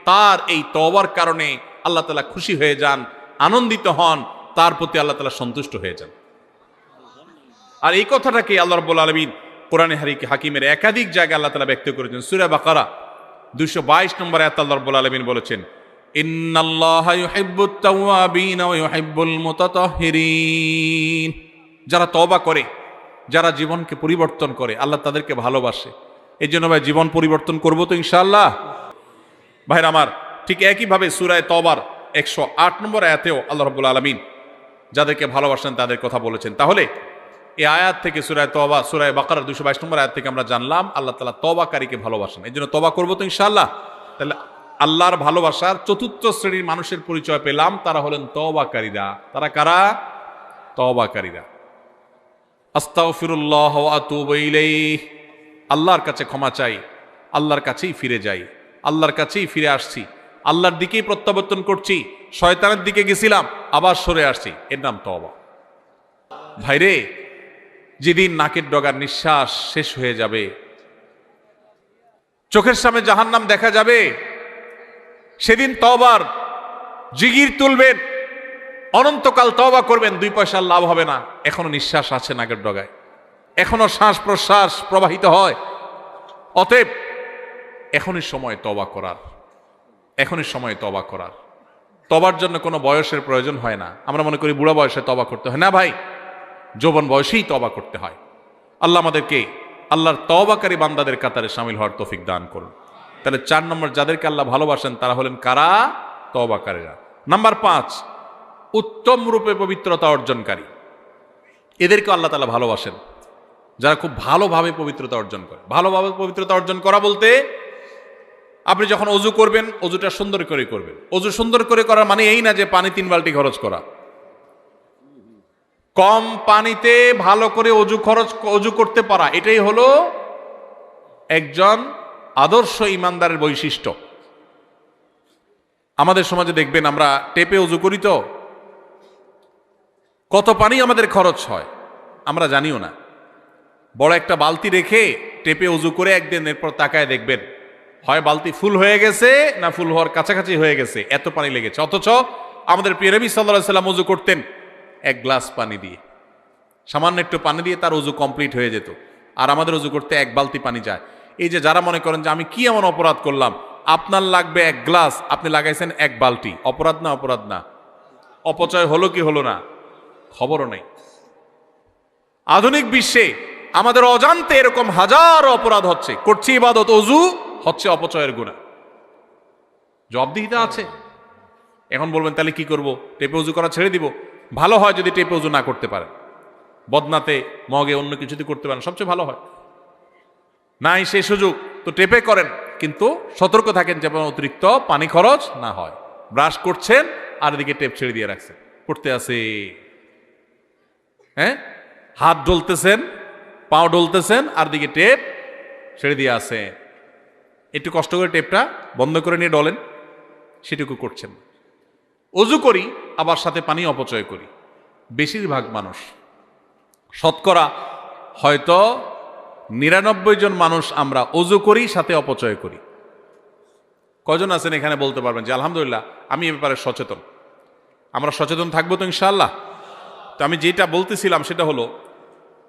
তার এই তওবার কারণে আল্লাহ তাআলা খুশি হয়ে যান, আনন্দিত হন, তার প্রতি আল্লাহ তাআলা সন্তুষ্ট হয়ে যান। আর এই কথাটাকে আল্লাহ রাব্বুল আলামিন কোরআনে হাকিমের একাধিক জায়গায় আল্লাহ তাআলা ব্যক্ত করেছেন। সূরা বাকারা 222 নম্বর আয়াতে আল্লাহ রাব্বুল আলামিন বলেছেন, ইন্নাল্লাহা ইউহিব্বুত তাওয়াবিন ওয়া ইউহিব্বুল মুতাতাহহিরিন। যারা তওবা করে, যারা জীবনকে পরিবর্তন করে, আল্লাহ তাদেরকে ভালোবাসে। এই জন্য ভাই জীবন পরিবর্তন করবো তো ইনশাআল্লাহ। ভাইরা আমার, ঠিক একইভাবে সূরা তওবার 108 নম্বর আয়াতেও আল্লাহ রাব্বুল আলামিন যাদেরকে ভালোবাসেন তাদের কথা বলেছেন। তাহলে এই আয়াত থেকে সূরা তওবা, সূরা বাকারার 222 নম্বর আয়াত থেকে আমরা জানলাম আল্লাহ তাআলা তওবাকারীকে ভালোবাসেন। এই জন্য তওবা করবো তো ইনশাআল্লাহ। তাহলে আল্লাহর ভালোবাসার চতুর্থ শ্রেণীর মানুষের পরিচয় পেলাম, তারা হলেন তওবাকারীরা। তারা কারা? তওবাকারীরা। আস্তাগফিরুল্লাহ ওয়া আতুবু ইলাইহি, আল্লাহর কাছে ক্ষমা চাই, আল্লাহর কাছেই ফিরে যাই, আল্লাহর কাছেই ফিরে আসছি, আল্লাহর দিকেই প্রত্যাবর্তন করছি, শয়তানের দিকে গেছিলাম আবার সরে আসছি, এর নাম তওবা। ভাইরে, যেদিন নাকের ডগার নিঃশ্বাস শেষ হয়ে যাবে, চোখের সামনে জাহান্নাম দেখা যাবে, সেদিন তওবার জিগির তুলবেন, অনন্তকাল তওবা করবেন, 2 পয়সার লাভ হবে না। এখনো নিঃশ্বাস আছে নাকের ডগায়, এখনো শ্বাস প্রশ্বাস প্রবাহিত হয়। অতএব এখনই সময় তওবা করার, এখনই সময় তওবা করার। তওবার জন্য কোনো বয়সের প্রয়োজন হয় না। আমরা মনে করি বুড়া বয়সে তওবা করতে হয় না, ভাই, যৌবন বয়সেই তওবা করতে হয়। আল্লাহ আমাদেরকে আল্লাহর তওবাকারী বান্দাদের কাতারে শামিল হওয়ার তৌফিক দান করুন। তাহলে 4 নম্বর, যাদেরকে আল্লাহ ভালোবাসেন তারা হলেন কারা? তওবাকারীরা। নাম্বার 5, উত্তম রূপে পবিত্রতা অর্জনকারী। এদেরকে আল্লাহ তাআলা ভালোবাসেন, যারা খুব ভালোভাবে পবিত্রতা অর্জন করে। ভালোভাবে পবিত্রতা অর্জন করা বলতে, আপনি যখন অজু করবেন, অজুটা সুন্দর করে করবেন। অজু সুন্দর করে করার মানে এই না যে পানি 3 বালতি খরচ করা। কম পানিতে ভালো করে অজু করতে পারা, এটাই হলো একজন আদর্শ ইমানদারের বৈশিষ্ট্য। আমাদের সমাজে দেখবেন আমরা টেপে অজু করি, তো কত পানি আমাদের খরচ হয় আমরা জানিও না। বড় একটা বালতি রেখে টেপে অজু করে একদিন এরপর তাকায় দেখবেন হয় বালতি ফুল হয়ে গেছে না ফুল হওয়ার কাছাকাছি হয়ে গেছে, এত পানি লেগেছে। অথচ আমাদের প্রিয় নবী সাল্লাল্লাহু আলাইহি সাল্লাম অজু করতেন 1 গ্লাস পানি দিয়ে, সামান্য একটু পানি দিয়ে তার অজু কমপ্লিট হয়ে যেত। আর আমাদের অজু করতে 1 বালতি পানি যায়। এই যে যারা মনে করেন যে আমি কি এমন অপরাধ করলাম, আপনার লাগবে 1 গ্লাস, আপনি লাগাইছেন 1 বালতি, অপরাধ না? অপরাধ না? অপচয় হলো কি হলো না? খবরও নেই। আধুনিক বিশ্বে আমাদের অজান্তে এরকম হাজারো অপরাধ হচ্ছে, করছি ইবাদত, অজু হচ্ছে অপচয়ের গুনাহ। জবাবদিহিতা আছে। এখন বলবেন তাহলে কি করব? টেপে অজু করা ছেড়ে দিব? ভালো হয় যদি টেপে অজু না করতে পারেন, বদনাতে মগে অন্য কিছুতে করতে পারেন, সবচেয়ে ভালো হয়। নাই সেই সুযোগ তো টেপে করেন, কিন্তু সতর্ক থাকেন যেন অতিরিক্ত পানি খরচ না হয়। ব্রাশ করছেন আর এদিকে টেপ ছেড়ে দিয়ে রাখছেন, পড়তে আছে, হ্যাঁ, হাত ডলতেছেন, পাও ডলতেছেন, আর দিকে টেপ ছেড়ে দিয়ে আছে। একটু কষ্ট করে টেপটা বন্ধ করে নিয়ে ডলেন, সেটুকু করছেন। অজু করি আবার সাথে পানি অপচয় করি। বেশিরভাগ মানুষ, শতকরা হয়তো 99 জন মানুষ আমরা অজু করি সাথে অপচয় করি। কজন আছেন এখানে বলতে পারবেন যে আলহামদুলিল্লাহ আমি এ ব্যাপারে সচেতন? আমরা সচেতন থাকবো তো ইনশাআল্লাহ। তো আমি যেটা বলতেছিলাম সেটা হলো,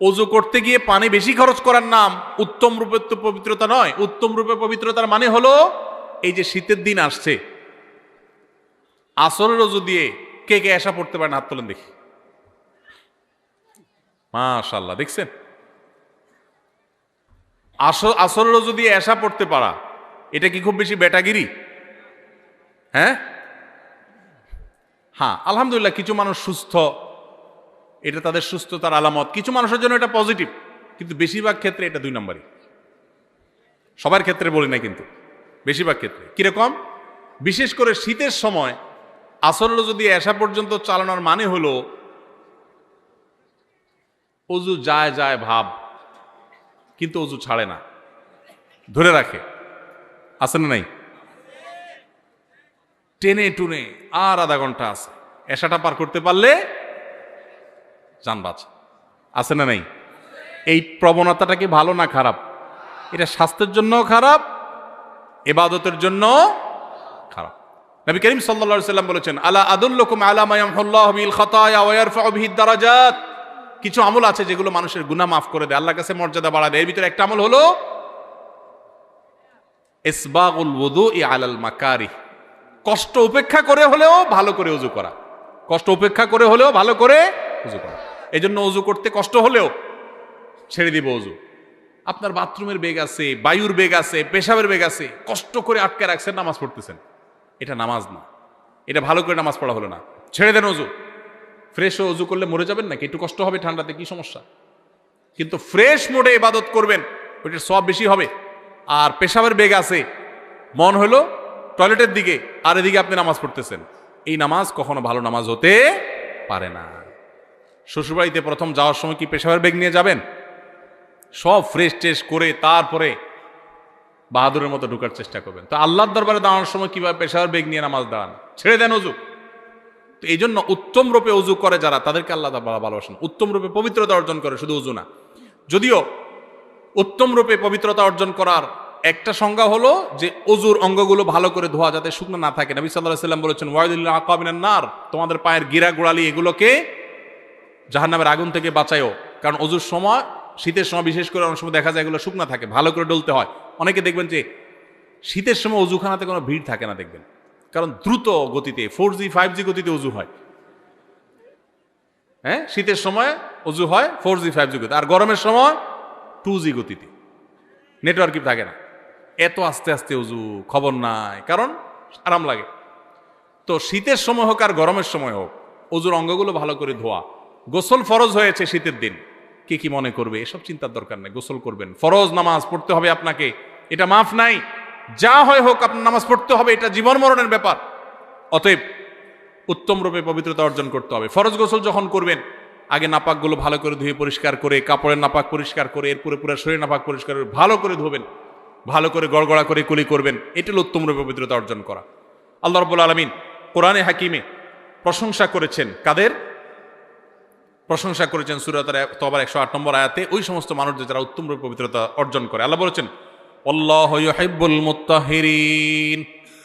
অজু করতে গিয়ে পানি বেশি খরচ করার নাম উত্তম রূপে তো পবিত্রতা নয়। উত্তম রূপে পবিত্রতার মানে হলো, এই যে শীতের দিন আসছে, আসরের অজু দিয়ে কে কে এসা পড়তে পারেন? হাত তোলেন দেখি। মাশাআল্লাহ, দেখছেন? আসরের অজু দিয়ে এসা পড়তে পারা, এটা কি খুব বেশি বেটাগিরি? হ্যাঁ, আলহামদুলিল্লাহ কিছু মানুষ সুস্থ, এটা তাদের সুস্থতার আলামত। কিছু মানুষের জন্য এটা পজিটিভ, কিন্তু বেশিরভাগ ক্ষেত্রে এটা 2 নম্বরই। সবার ক্ষেত্রে বলি না, কিন্তু বেশিরভাগ ক্ষেত্রে। কিরকম? বিশেষ করে শীতের সময় আসরের অজু দিয়ে এসা পর্যন্ত চালানোর মানে হলো অজু যায় যায় ভাব, কিন্তু অজু ছাড়ে না, ধরে রাখে। আছে না নাই? টেনে টুনে আর আধা ঘন্টা আছে, এসাটা পার করতে পারলে জান বাঁচে। আছে না নাই? এই প্রবণতাটা কি ভালো না খারাপ? এটা স্বাস্থ্যের জন্য খারাপ, ইবাদতের জন্য খারাপ। নবী করিম সাল্লাল্লাহু আলাইহি ওয়াসাল্লাম বলেছেন, আলা আদুল্লুকুম আলা মা ইয়ামহুল্লাহু বিল খাতায়া ওয়া ইয়ারফাউ বিহি দারাজাত। কিছু আমল আছে যেগুলো মানুষের গুনাহ মাফ করে দেয়, আল্লাহর কাছে মর্যাদা বাড়ায় দেয়। এর ভিতরে একটা আমল হলো ইসবাগুল ওযুই আলাল মাকারিহ। কষ্ট উপেক্ষা করে হলেও ভালো করে ওযু করা, কষ্ট উপেক্ষা করে হলেও ভালো করে ওযু করা। এজন্য ওযু করতে কষ্ট হলেও ছেড়ে দিব ওযু। আপনার বাথরুমের বেগ আছে, বায়ুর বেগ আছে, পেশাবের বেগ আছে, কষ্ট করে আটকে রাখছেন, নামাজ পড়তেছেন, এটা নামাজ না, এটা ভালো করে নামাজ পড়া হলো না। ছেড়ে দেন ওযু। ফ্রেশ ওযু করলে মরে যাবেন নাকি? একটু কষ্ট হবে ঠান্ডাতে, কি সমস্যা? কিন্তু ফ্রেশ মোডে ইবাদত করবেন, ওইটার সওয়াব বেশি হবে। আর পেশাবের বেগ আছে, মন হলো টয়লেটের দিকে, আর এদিকে আপনি নামাজ পড়তেছেন। এই নামাজ কখনো ভালো নামাজ হতে পারে না। শ্বশুরবাড়িতে প্রথম যাওয়ার সময় কি পেশাবের ব্যাগ নিয়ে যাবেন? সব ফ্রেশ ট্রেশ করে তারপরে বাহাদুরের মতো ঢুকার চেষ্টা করবেন। তো আল্লাহর দরবারে দাঁড়ানোর সময় কিভাবে পেশাবের ব্যাগ নিয়ে নামাজ দাঁড়ান? ছেড়ে দেন অজু। তো এই জন্য উত্তম রূপে অজু করে যারা, তাদেরকে আল্লাহ তাআলা ভালোবাসেন। উত্তম রূপে পবিত্রতা অর্জন করে, শুধু অজু না। যদিও উত্তম রূপে পবিত্রতা অর্জন করার একটা সংজ্ঞা হলো যে অজুর অঙ্গগুলো ভালো করে ধোয়া, যাতে শুকনো না থাকে। নবী সাল্লাল্লাহু আলাইহি ওয়াসাল্লাম বলেছেন, ওয়াইদুল আকাবিনান নার, তোমাদের পায়ের গিরা গোড়ালি এগুলোকে জাহান্নামের আগুন থেকে বাঁচায়ও। কারণ অজুর সময়, শীতের সময় বিশেষ করে অনেক সময় দেখা যায় এগুলো শুকনো থাকে, ভালো করে ডলতে হয়। অনেকে দেখবেন যে শীতের সময় অজুখানাতে কোনো ভিড় থাকে না, দেখবেন, কারণ দ্রুত গতিতে 4G 5G গতিতে অজু হয়। হ্যাঁ, শীতের সময় অজু হয় 4G 5G গতিতে, আর গরমের সময় 2G গতিতে, নেটওয়ার্কই থাকে না। এত আস্তে আস্তে অজু, খবর নাই, কারণ আরাম লাগে। তো শীতের সময় হোক আর গরমের সময় হোক, অজুর অঙ্গগুলো ভালো করে ধোয়া। গোসল ফরজ হয়েছে শীতের দিন, কে কি মনে করবে এসব চিন্তার দরকার নেই, গোসল করবেন। ফরজ নামাজ পড়তে হবে আপনাকে, এটা মাফ নাই। যা হয় হোক আপনার নামাজ পড়তে হবে, এটা জীবন মরণের ব্যাপার। অতএব উত্তম রূপে পবিত্রতা অর্জন করতে হবে। ফরজ গোসল যখন করবেন, আগে নাপাকগুলো ভালো করে ধুয়ে পরিষ্কার করে, কাপড়ের নাপাক পরিষ্কার করে, এরপরে পুরো শরীর নাপাক পরিষ্কার করে ভালো করে ধোবেন, ভালো করে গড়গড়া করে কুলি করবেন। এটা হলো উত্তম রূপে পবিত্রতা অর্জন করা। আল্লাহ রাব্বুল আলামিন কোরআনে হাকিমে প্রশংসা করেছেন কাদের? প্রশংসা করেছেন সূরা তাওবার 108 নম্বর আয়াতে ওই সমস্ত মানুষদের যারা উত্তম রূপে পবিত্রতা অর্জন করে। আল্লাহ বলেছেন, আল্লাহু ইউহিব্বুল মুত্তাহিরিন।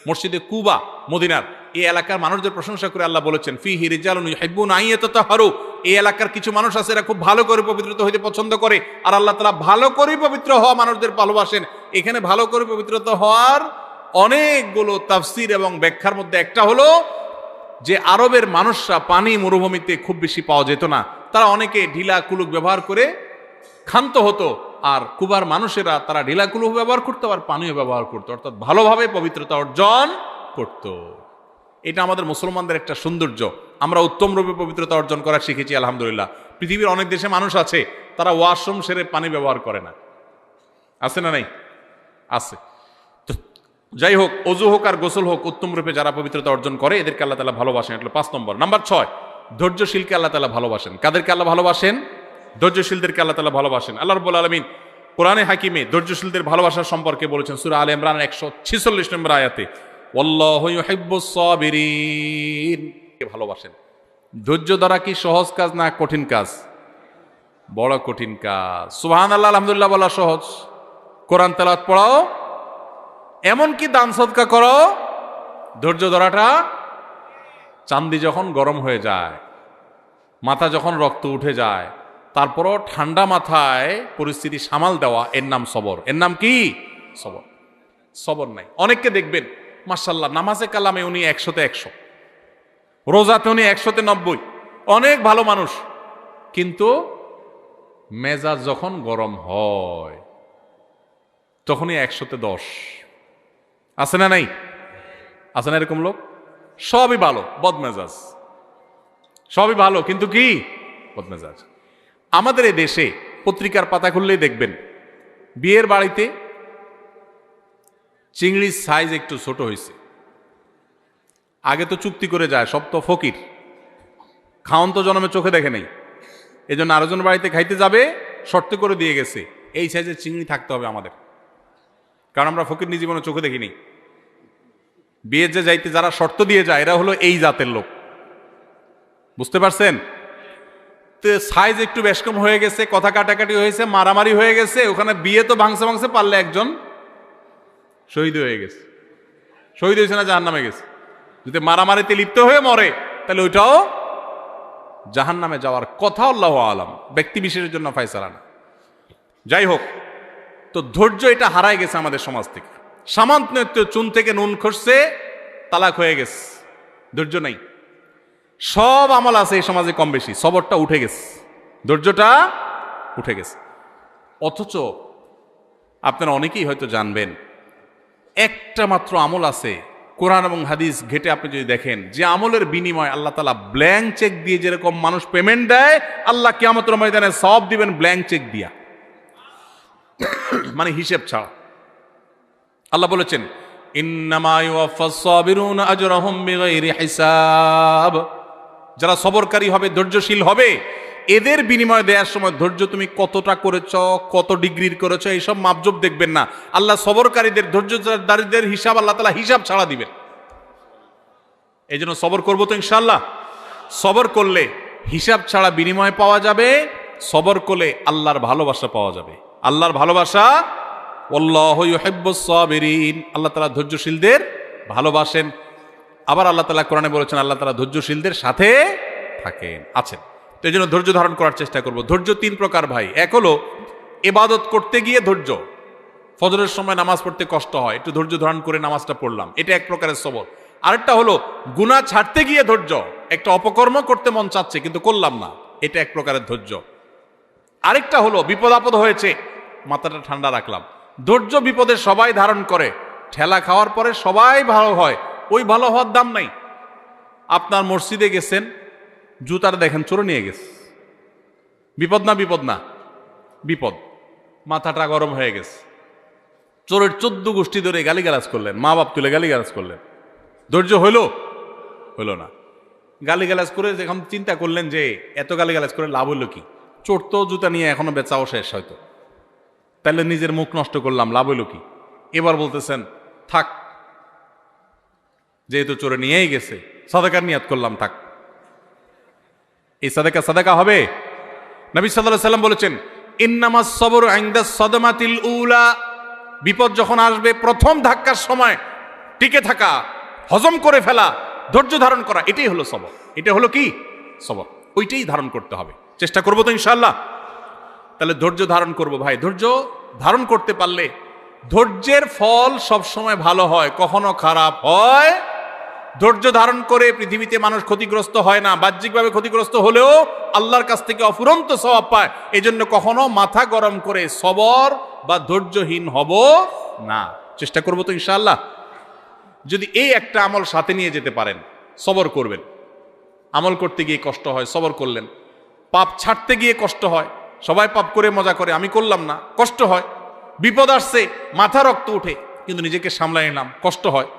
মসজিদে কুবা, মদিনার এই এলাকার মানুষদের প্রশংসা করে আল্লাহ বলেছেন, ফিহি রিজালুন ইউহিব্বুনা আন ইয়াতাতাহারু। এই এলাকার কিছু মানুষ আছে, এরা খুব ভালো করে পবিত্রতা হইতে পছন্দ করে, আর আল্লাহ তাআলা ভালো করে পবিত্র হওয়া মানুষদের ভালোবাসেন। এখানে ভালো করে পবিত্রতা হওয়ার অনেকগুলো তাফসীর এবং ব্যাখ্যার মধ্যে একটা হলো যে আরবের মানুষরা পানি মরুভূমিতে খুব বেশি পাওয়া যেত না, তারা অনেকে ঢিলা কুলুক ব্যবহার করে ক্ষান্ত হতো, আর কুবার মানুষেরা তারা ঢিলা কুলুক ব্যবহার করতো আর পানিও ব্যবহার করতো, অর্থাৎ ভালোভাবে পবিত্রতা অর্জন করত। এটা আমাদের মুসলমানদের একটা সৌন্দর্য, আমরা উত্তম রূপে পবিত্রতা অর্জন করা শিখেছি আলহামদুলিল্লাহ। পৃথিবীর অনেক দেশে মানুষ আছে তারা ওয়াশরুম সেরে পানি ব্যবহার করে না, আছে না নাই? আছে। তো যাই হোক, অজু হোক আর গোসল হোক, উত্তম রূপে যারা পবিত্রতা অর্জন করে এদেরকে আল্লাহ তাআলা ভালোবাসেন। এটা 5 নম্বর। নাম্বার 6, ধৈর্যশীলকে আল্লাহ তাআলা ভালোবাসেন। কাদেরকে আল্লাহ ভালোবাসেন? ধৈর্যশীলদেরকে আল্লাহ তাআলা ভালোবাসেন। আল্লাহ রাব্বুল আলামিন কোরআনে হাকিমে ধৈর্যশীলদের ভালোবাসার সম্পর্কে বলেছেন সূরা আলে ইমরান 146 নম্বর আয়াতে, ওয়াল্লাহু ইউহিব্বুস সাবিরিন। ভালোবাসেন। ধৈর্য ধরা কি সহজ কাজ না কঠিন কাজ? বড় কঠিন কাজ। সুবহানাল্লাহ, আলহামদুলিল্লাহ বলা সহজ, কোরআন তেলাওয়াত পড়াও, এমনকি দান সদকা করো, ধৈর্য ধরাটা, চান্দি যখন গরম হয়ে যায়, মাথা যখন রক্ত উঠে যায়, তারপরও ঠান্ডা মাথায় পরিস্থিতি সামাল দেওয়া, এর নাম সবর। এর নাম কি? সবর। সবর নাই। অনেককে দেখবেন মাশাআল্লাহ নামাজে কালামে উনি 100তে 100, রোজাতে উনি 100তে 90, অনেক ভালো মানুষ, কিন্তু মেজাজ যখন গরম হয় তখনই 100তে 10। আছে না নাই? আছে না এরকম লোক? সবই ভালো, বদমেজাজ, সবই ভালো, কিন্তু কি? বদমেজাজ। আমাদের এই দেশে পত্রিকার পাতা খুললেই দেখবেন বিয়ের বাড়িতে চিংড়ির সাইজ একটু ছোট হয়েছে। আগে তো চুক্তি করে যায়, সব তো ফকির, খাওন তো জন্মে চোখে দেখে নেই, এই জন্য আরেকজন বাড়িতে খাইতে যাবে, শর্ত করে দিয়ে গেছে এই সাইজের চিংড়ি থাকতে হবে আমাদের, কারণ আমরা ফকির নিজ জীবনে চোখে দেখিনি। বিয়ের যে যাইতে যারা শর্ত দিয়ে যায় এরা হলো এই জাতের লোক, বুঝতে পারছেন? তো সাইজ একটু বেশ কম হয়ে গেছে, কথা কাটাকাটি হয়েছে, মারামারি হয়ে গেছে, ওখানে বিয়ে তো ভাঙছে ভাঙছে, পারলে একজন শহীদ হয়ে গেছে। শহীদ হয়েছে না জাহান্নামে গেছে? যদি মারামারিতে লিপ্ত হয়ে মরে তাহলে ওইটাও জাহান্নামে যাওয়ার কথা, আল্লাহু আলাম, ব্যক্তি বিশেষের জন্য ফায়সালা না। যাই হোক, তো ধৈর্য এটা হারায় গেছে আমাদের সমাজ থেকে। সামান্য চুন থেকে নুন খসছে, তালাক হয়ে গেছে, ধৈর্য নাই। সব আমল আছে এই সমাজে কম বেশি, সবরটা উঠে গেছে, ধৈর্যটা উঠে গেছে। অথচ আপনারা অনেকেই হয়তো জানবেন একটা মাত্র আমল আছে, কোরআন এবং হাদিস ঘেটে আপনি যদি দেখেন, যে আমলের বিনিময় আল্লাহ তাআলা ব্ল্যাঙ্ক চেক দিয়ে যেরকম মানুষ পেমেন্ট দেয়, আল্লাহ কিয়ামতের ময়দানে সব দিবেন ব্ল্যাঙ্ক চেক দিয়া, মানে হিসেব ছাড়া। আল্লাহ বলেছেন, ইন্নামা ইউওয়াফাস সাবিরুনা আজরাহুম বিগাইরি হিসাব। যারা সবরকারী হবে, ধৈর্যশীল হবে, এদের বিনিময় দেওয়ার সময় ধৈর্য তুমি কতটা করেছ, কত ডিগ্রির করেছ, এইসব মাপজোপ দেখবেন না। আল্লাহ সবরকারীদের, ধৈর্যদারীদের হিসাব আল্লাহ তাআলা হিসাব ছাড়া দিবেন। এই জন্য সবর করবো তো ইনশাআল্লাহ। সবর করলে হিসাব ছাড়া বিনিময় পাওয়া যাবে, সবর করলে আল্লাহর ভালোবাসা পাওয়া যাবে। আল্লাহর ভালোবাসা, আল্লাহু ইউহিব্বুস সাবিরিন, আল্লাহ তাআলা ধৈর্যশীলদের ভালোবাসেন। আবার আল্লাহ তাআলা কোরআনে বলেছেন আল্লাহ তাআলা ধৈর্যশীলদের সাথে থাকেন, আছেন। তো এই জন্য ধৈর্য ধারণ করার চেষ্টা করব। ধৈর্য তিন প্রকার ভাই। এক হলো ইবাদত করতে গিয়ে ধৈর্য, ফজরের সময় নামাজ পড়তে কষ্ট হয়, একটু ধৈর্য ধারণ করে নামাজটা পড়লাম, এটা এক প্রকারের সবর। আরেকটা হলো গুনাহ ছাড়তে গিয়ে ধৈর্য, একটা অপকর্ম করতে মন চাচ্ছে কিন্তু করলাম না, এটা এক প্রকারের ধৈর্য। আরেকটা হলো বিপদ আপদ হয়েছে, মাথাটা ঠান্ডা রাখলাম। ধৈর্য বিপদে সবাই ধারণ করে, ঠেলা খাওয়ার পরে সবাই ভালো হয়, ওই ভালো হওয়ার দাম নাই। আপনার মসজিদে গেছেন, জুতার দেখেন চোরে নিয়ে গেছে, বিপদ না? বিপদ না? বিপদ। মাথাটা গরম হয়ে গেছে, চোরের 14 গোষ্ঠী ধরে গালিগালাজ করলেন, মা বাপ তুলে গালিগালাজ করলেন, ধৈর্য হইলো? হইল না। গালিগালাজ করে এখন চিন্তা করলেন যে এত গালিগালাজ করে লাভ হইল কি? চোর তো জুতা নিয়ে এখনো বেচাও শেষ হয়তো, তাহলে নিজের মুখ নষ্ট করলাম, লাভ হইল কি? এবার বলতেছেন থাক, যেহেতু চোরে নিয়েই গেছে, সাদাকার নিয়াত করলাম, থাক। এই সাদাকা হবে? নবী সাল্লাল্লাহু আলাইহি সাল্লাম বলেছেন ইন্নামাস সবরু ইনদা সাদমাতিল উলা, বিপদ যখন আসবে প্রথম ধাক্কার সময় টিকে থাকা, হজম করে ফেলা, ধৈর্য ধারণ করা, এটাই হলো সবর। এটা হলো কি? সবর। ওইটাই ধারণ করতে হবে, চেষ্টা করবো তো ইনশাআল্লাহ। তাহলে ধৈর্য ধারণ করব ভাই। ধৈর্য ধারণ করতে পারলে ধৈর্যের ফল সবসময় ভালো হয়, কখনো খারাপ হয়। ধৈর্য ধারণ করে পৃথিবীতে মানুষ ক্ষতিগ্রস্ত হয় না, বাহ্যিকভাবে ক্ষতিগ্রস্ত হলেও আল্লাহর কাছ থেকে অফুরন্ত সওয়াব পায়। এই জন্য কখনো মাথা গরম করে সবর বা ধৈর্যহীন হব না, চেষ্টা করবো তো ইনশাআল্লাহ। যদি এই একটা আমল সাথে নিয়ে যেতে পারেন, সবর করবেন। আমল করতে গিয়ে কষ্ট হয়, সবর করলেন। পাপ ছাড়তে গিয়ে কষ্ট হয়, সবাই পাপ করে মজা করে, আমি করলাম না, কষ্ট হয়। বিপদ আসছে, মাথা রক্ত উঠে, কিন্তু নিজেকে সামলাই নিলাম, কষ্ট হয়।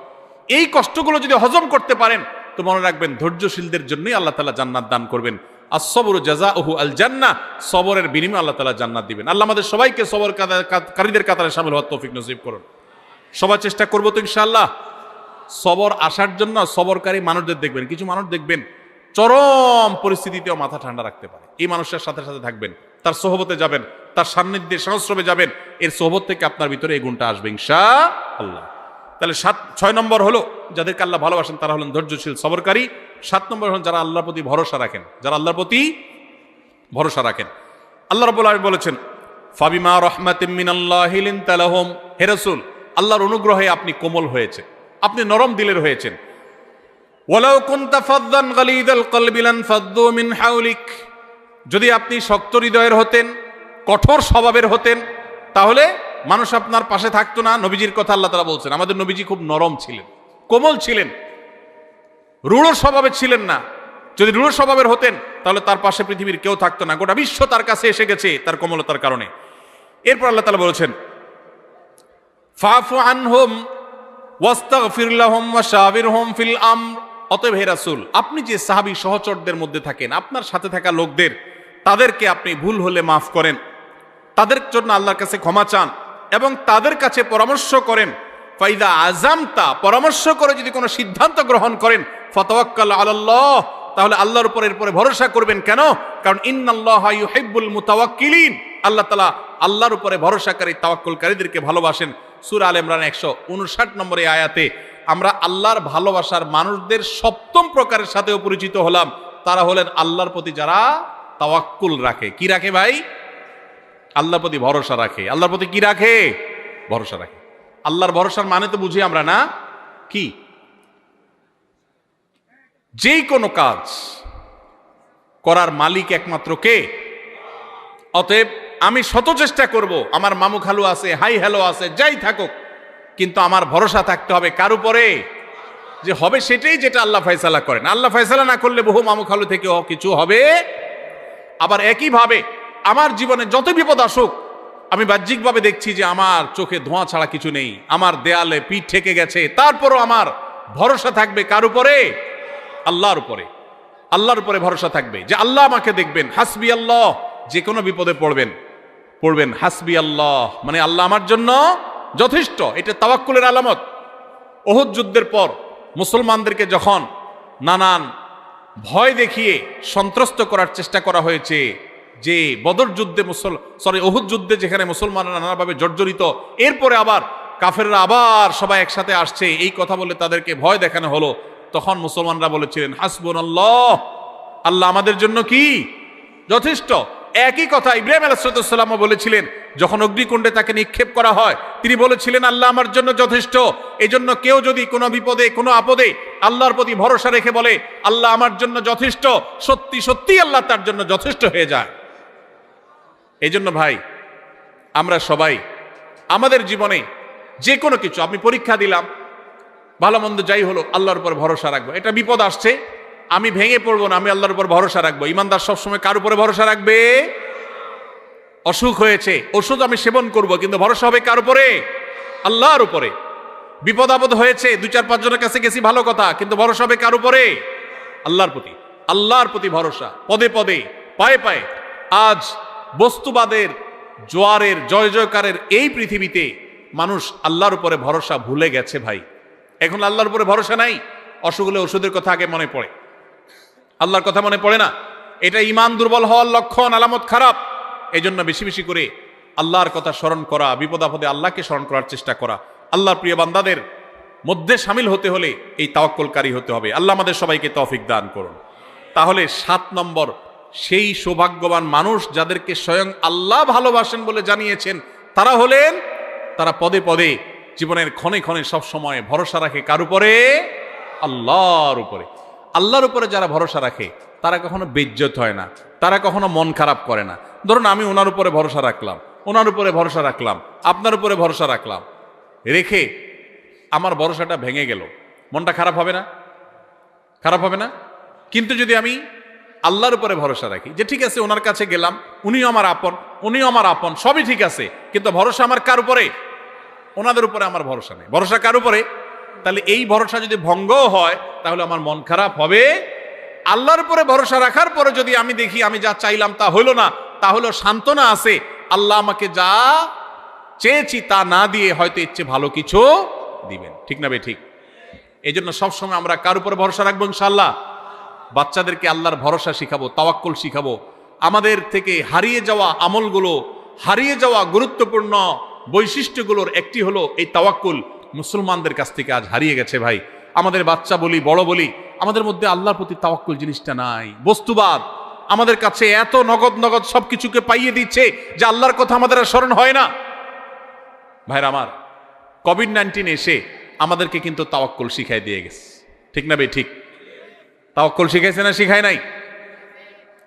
এই কষ্টগুলো যদি হজম করতে পারেন তো মনে রাখবেন ধৈর্যশীলদের জন্যই আল্লাহ তাআলা জান্নাত দান করবেন। আস-সবরু জাযাউহু আল জান্নাহ, সবরের বিনিময়ে আল্লাহ তাআলা জান্নাত দিবেন। আল্লাহ আমাদের সবাইকে সবরকারীদের কাতারে শামিল হওয়ার তৌফিক নসিব করুন। সবাই চেষ্টা করবো তো ইনশাআল্লাহ। সবর আসার জন্য সবরকারী মানুষদের দেখবেন, কিছু মানুষ দেখবেন চরম পরিস্থিতিতেও মাথা ঠান্ডা রাখতে পারে। এই মানুষের সাথে সাথে থাকবেন, তার সোহবতে যাবেন, তার সান্নিধ্যে সংস্রবে যাবেন, এর সোহবত থেকে আপনার ভিতরে এই গুণটা আসবে ইনশাআল্লাহ। তাহলে 6 নম্বর হলো যাদেরকে আল্লাহ ভালোবাসেন তারা হলেন ধৈর্যশীল সবরকারী। 7 নম্বর হলেন যারা আল্লাহর প্রতি ভরসা রাখেন, যারা আল্লাহর প্রতি ভরসা রাখেন। আল্লাহ রাব্বুল আলামিন বলেছেন ফাবিমা রাহমাতিম মিনাল্লাহি লিনতা লাহুম, হে রাসূল আল্লাহর অনুগ্রহে আপনি কোমল হয়েছেন, আপনি নরম দিলের হয়েছেন। ওয়ালাউ কুনতা ফাদ্দান গালিদাল কলবি লানফাদ্দু মিন হাওলিক, যদি আপনি শক্ত হৃদয়ের হতেন, কঠোর স্বভাবের হতেন, তাহলে মানুষ আপনার পাশে থাকতো না। নবীজির কথা আল্লাহ তাআলা বলছেন, আমাদের নবীজি খুব নরম ছিলেন, কোমল ছিলেন, রূঢ় স্বভাবের ছিলেন না। যদি রূঢ় স্বভাবের হতেন তাহলে তার পাশে পৃথিবীর কেউ থাকতো না, গোটা বিশ্ব তার কাছে এসে গেছে তার কোমলতার কারণে। এরপর আল্লাহ তাআলা বলেছেন ফাফু আনহুম ওয়াস্তাগফির লাহুম ওয়াশাবিরহুম ফিল আমর, অতএব হে রাসূল আপনি যে সাহাবী সহচরদের মধ্যে থাকেন, আপনার সাথে থাকা লোকদের, তাদেরকে আপনি ভুল হলে মাফ করেন, তাদের জন্য আল্লাহর কাছে ক্ষমা চান এবং তাদের কাছে পরামর্শ করেন। ফাইদা আযামতা, পরামর্শ করে যদি কোনো সিদ্ধান্ত গ্রহণ করেন, ফাতাওয়াক্কাল আলাল্লাহ, তাহলে আল্লাহর উপর এরপরে ভরসা করবেন। কেন? কারণ ইন্নাল্লাহা ইউহিব্বুল মুতাওয়াক্কিলিন, আল্লাহ তাআলা আল্লাহর উপরে ভরসাকারী তাওয়াক্কুলকারীদেরকে ভালোবাসেন। সূরা আলে ইমরান 159 নম্বর এই আয়াতে আমরা আল্লাহর ভালোবাসার মানুষদের 7ম প্রকারের সাথেও পরিচিত হলাম। তারা হলেন আল্লাহর প্রতি যারা তাওয়াক্কুল রাখে। কি রাখে ভাই? আল্লাহর প্রতি ভরসা রাখে। আল্লাহর প্রতি কি রাখে? ভরসা রাখে। আল্লাহর ভরসার মানে তো বুঝি আমরা না, কি? যেই কোনো কাজ করার মালিক একমাত্র কে? অতএব আমি শত চেষ্টা করব, আমার মামু খালু আছে, হাই হ্যালো আছে, যাই থাকুক, কিন্তু আমার ভরসা থাকতে হবে কার উপরে? যে হবে সেটাই যেটা আল্লাহ ফয়সালা করেন। আল্লাহ ফয়সালা না করলে বহু মামু খালু থেকেও কিছু হবে। আবার একইভাবে আমার জীবনে যত বিপদ আসুক আমি বাহ্যিকভাবে দেখছি যে আমার চোখে ধোঁয়া ছাড়া কিছু নেই, আমার দেয়ালে পিঠ ঠেকে গেছে, তারপরও আমার ভরসা থাকবে কার উপরে? আল্লাহর উপরে। আল্লাহর উপরে ভরসা থাকবে যে আল্লাহ আমাকে দেখবেন। হাসবি আল্লাহ, যে কোনো বিপদে পড়বেন হাসবি আল্লাহ, মানে আল্লাহ আমার জন্য যথেষ্ট। এটা তাওয়াক্কুলের আলামত। উহুদ যুদ্ধের পর মুসলমানদেরকে যখন নানান ভয় দেখিয়ে সন্ত্রস্ত করার চেষ্টা করা হয়েছে, যে বদর যুদ্ধে উহুদ যুদ্ধে যেখানে মুসলমানরা নানাভাবে জর্জরিত, এরপরে আবার কাফেররা আবার সবাই একসাথে আসছে, এই কথা বলে তাদেরকে ভয় দেখানো হলো, তখন মুসলমানরা বলেছিলেন হাসবুনাল্লাহ, আল্লাহ আমাদের জন্য কি যথেষ্ট। একই কথা ইব্রাহিম আলাইহিস সালামও বলেছিলেন, যখন অগ্নিকুণ্ডে তাকে নিক্ষেপ করা হয়, তিনি বলেছিলেন আল্লাহ আমার জন্য যথেষ্ট। এই জন্য কেউ যদি কোনো বিপদে কোনো আপদে আল্লাহর প্রতি ভরসা রেখে বলে আল্লাহ আমার জন্য যথেষ্ট, সত্যি সত্যি আল্লাহ তার জন্য যথেষ্ট হয়ে যায়। এই জন্য ভাই, আমরা সবাই আমাদের জীবনে যে কোনো কিছু, আপনি পরীক্ষা দিলাম, ভালো মন্দ যাই হলো, আল্লাহর উপর ভরসা রাখবো। এটা বিপদ আসছে, আমি ভেঙে পড়বো না, আমি আল্লাহর উপর ভরসা রাখবো। ইমানদার সবসময় কার উপরে ভরসা রাখবে? অসুখ হয়েছে, ওষুধ আমি সেবন করব, কিন্তু ভরসা হবে কার উপরে? আল্লাহর উপরে। বিপদ আপদ হয়েছে, 2-4-5 জনের কাছে গেছি, ভালো কথা, কিন্তু ভরসা হবে কার উপরে? আল্লাহর প্রতি। আল্লাহর প্রতি ভরসা, পদে পদে, পায়ে পায়ে। আজ বস্তুবাদের জোয়ারের জয় জয়কারের এই পৃথিবীতে মানুষ আল্লাহর উপরে ভরসা ভুলে গেছে ভাই। এখন আল্লাহর উপরে ভরসা নাই, অসুখ হলে ওষুধের কথা আগে মনে পড়ে, আল্লাহর কথা মনে পড়ে না। এটা ঈমান দুর্বল হওয়ার লক্ষণ, আলামত খারাপ। এই জন্য বেশি বেশি করে আল্লাহর কথা স্মরণ করা, বিপদ আপদে আল্লাহকে স্মরণ করার চেষ্টা করা। আল্লাহর প্রিয় বান্দাদের মধ্যে সামিল হতে হলে এই তাওয়াক্কুলকারী হতে হবে। আল্লাহ আমাদের সবাইকে তৌফিক দান করুন। তাহলে 7 নম্বর, সেই সৌভাগ্যবান মানুষ যাদেরকে স্বয়ং আল্লাহ ভালোবাসেন বলে জানিয়েছেন, তারা হলেন, তারা পদে পদে জীবনের ক্ষণে ক্ষণে সব সময় ভরসা রাখে কার উপরে? আল্লাহর উপরে। আল্লাহর উপরে যারা ভরসা রাখে তারা কখনো বেইজ্জত হয় না, তারা কখনো মন খারাপ করে না। ধরুন আমি ওনার উপরে ভরসা রাখলাম, ওনার উপরে ভরসা রাখলাম, আপনার উপরে ভরসা রাখলাম, রেখে আমার ভরসাটা ভেঙে গেল, মনটা খারাপ হবে না? খারাপ হবে না? কিন্তু যদি আমি আল্লাহর উপরে ভরসা রাখি, যে ঠিক আছে ওনার কাছে গেলাম, উনিও আমার আপন, উনিও আমার আপন, সবই ঠিক আছে, কিন্তু ভরসা আমার কার উপরে? ওনাদের উপরে আমার ভরসা নেই। ভরসা কার উপরে? তাহলে এই ভরসা যদি ভঙ্গও হয় তাহলে আমার মন খারাপ হবে। আল্লাহর উপরে ভরসা রাখার পরে যদি আমি দেখি আমি যা চাইলাম তা হইল না, তাহলে সান্ত্বনা আছে, আল্লাহ আমাকে যা চেয়েছি তা না দিয়ে হয়তো ইচ্ছে ভালো কিছু দিবেন। ঠিক না বে ঠিক? এই জন্য সবসময় আমরা কার উপরে ভরসা রাখবো? ইনশাআল্লাহ। বাচ্চাদেরকে আল্লাহর ভরসা শিখাবো, তাওয়াক্কুল শিখাবো। আমাদের থেকে হারিয়ে যাওয়া আমলগুলো, হারিয়ে যাওয়া গুরুত্বপূর্ণ বৈশিষ্ট্যগুলোর একটি হলো এই তাওয়াক্কুল। মুসলমানদের কাছ থেকে আজ হারিয়ে গেছে ভাই। আমাদের বাচ্চা বলি, বড় বলি, আমাদের মধ্যে আল্লাহর প্রতি তাওয়াক্কুল জিনিসটা নাই। বস্তুবাদ আমাদের কাছে এত নগদ নগদ সবকিছুকে পাইয়ে দিচ্ছে যে আল্লাহর কথা আমাদের আর স্মরণ হয় না। ভাইরা আমার, কোভিড-19 এসে আমাদেরকে কিন্তু তাওয়াক্কুল শিখাই দিয়ে গেছে। ঠিক না বে ঠিক? তাওয়াক্কুল শিখাইছে না শিখায় নাই?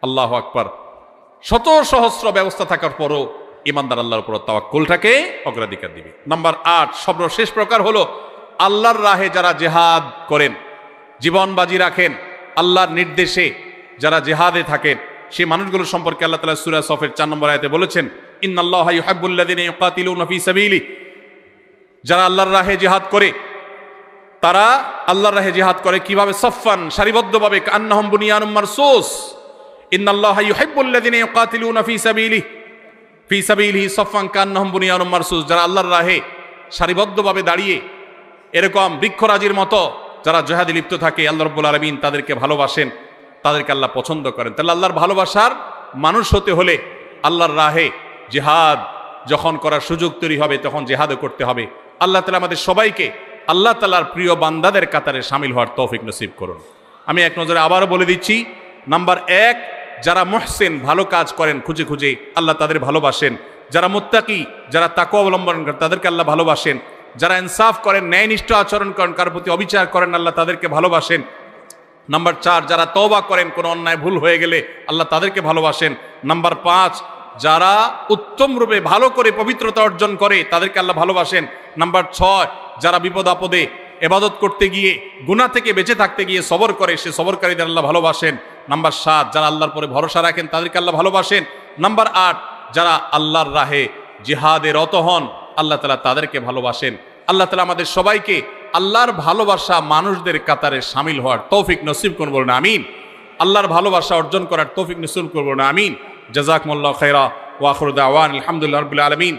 আল্লাহু আকবার। শত সহস্র ব্যবস্থা থাকার পরও ইমানদার আল্লাহর উপর তাওয়াক্কুলটাকে অগ্রাধিকার দিবে। নাম্বার 8, সর্বশেষ প্রকার হলো আল্লাহর রাহে যারা জিহাদ করেন, জীবন বাজি রাখেন, আল্লাহর নির্দেশে যারা জিহাদে থাকেন, সেই মানুষগুলো সম্পর্কে আল্লাহ তাআলা সূরা সফের 4 নম্বর আয়াতে বলেছেন, ইন্নাল্লাহা ইউহিব্বুল্লাযিনা ইউকাতিলুনা ফি সাবিলি। যারা আল্লাহর রাহে জিহাদ করে, তারা আল্লাহর রাহে জিহাদ করে কিভাবে? সফফান, সারিবদ্ধভাবে, কান্নাহুম বুনিয়ানুম মারসুস। ইন্নাল্লাহা ইউহিব্বুল্লাযিনা ইউকাতিলুনা ফি সাবিলিহি সফফান কান্নাহুম বুনিয়ানুম মারসুস। যারা আল্লাহর রাহে সারিবদ্ধভাবে দাঁড়িয়ে এরকম বৃক্ষরাজির মতো যারা জিহাদে লিপ্ত থাকে, আল্লাহ রাব্বুল আলামিন তাদেরকে ভালোবাসেন, তাদেরকে আল্লাহ পছন্দ করেন। তাহলে আল্লাহর ভালোবাসার মানুষ হতে হলে আল্লাহর রাহে জিহাদ যখন করার সুযোগ তৈরি হবে তখন জিহাদও করতে হবে। আল্লাহ তাআলা আমাদের সবাইকে আল্লাহ তাআলার প্রিয় বান্দাদের কাতারে শামিল হওয়ার তৌফিক নসিব করুন। আমি এক নজরে আবারও বলে দিচ্ছি, নাম্বার 1, যারা মুহসিন, ভালো কাজ করেন খুঁজে খুঁজে, আল্লাহ তাদের ভালোবাসেন। যারা মুত্তাকি, যারা তাকওয়া অবলম্বন করেন, তাদেরকে আল্লাহ ভালোবাসেন। যারা ইনসাফ করেন, ন্যায়নিষ্ঠ আচরণ করেন, কারোর প্রতি অবিচার করেন, আল্লাহ তাদেরকে ভালোবাসেন। নাম্বার 4, যারা তওবা করেন, কোনো অন্যায় ভুল হয়ে গেলে আল্লাহ তাদেরকে ভালোবাসেন। নাম্বার 5, যারা উত্তম রূপে ভালো করে পবিত্রতা অর্জন করে, তাদেরকে আল্লাহ ভালোবাসেন। নাম্বার 6, যারা বিপদ আপদে ইবাদত করতে গিয়ে, গুনাহ থেকে বেঁচে থাকতে গিয়ে সবর করে, সে সবরকারীদের আল্লাহ ভালোবাসেন। নাম্বার 7, যারা আল্লাহর পরে ভরসা রাখেন, তাদেরকে আল্লাহ ভালোবাসেন। নাম্বার 8, যারা আল্লাহর রাহে জিহাদে রত হন, আল্লাহ তাআলা তাদেরকে ভালোবাসেন। আল্লাহ তাআলা আমাদের সবাইকে আল্লাহর ভালোবাসা মানুষদের কাতারে শামিল হওয়ার তৌফিক নসিব করুন, বলুন আমিন। আল্লাহর ভালোবাসা অর্জন করার তৌফিক নসিব করুন, আমিন। জাযাকুমুল্লাহু খাইরা ওয়া আখিরু দাওয়ানা আলহামদুলিল্লাহি রাব্বিল আলামিন।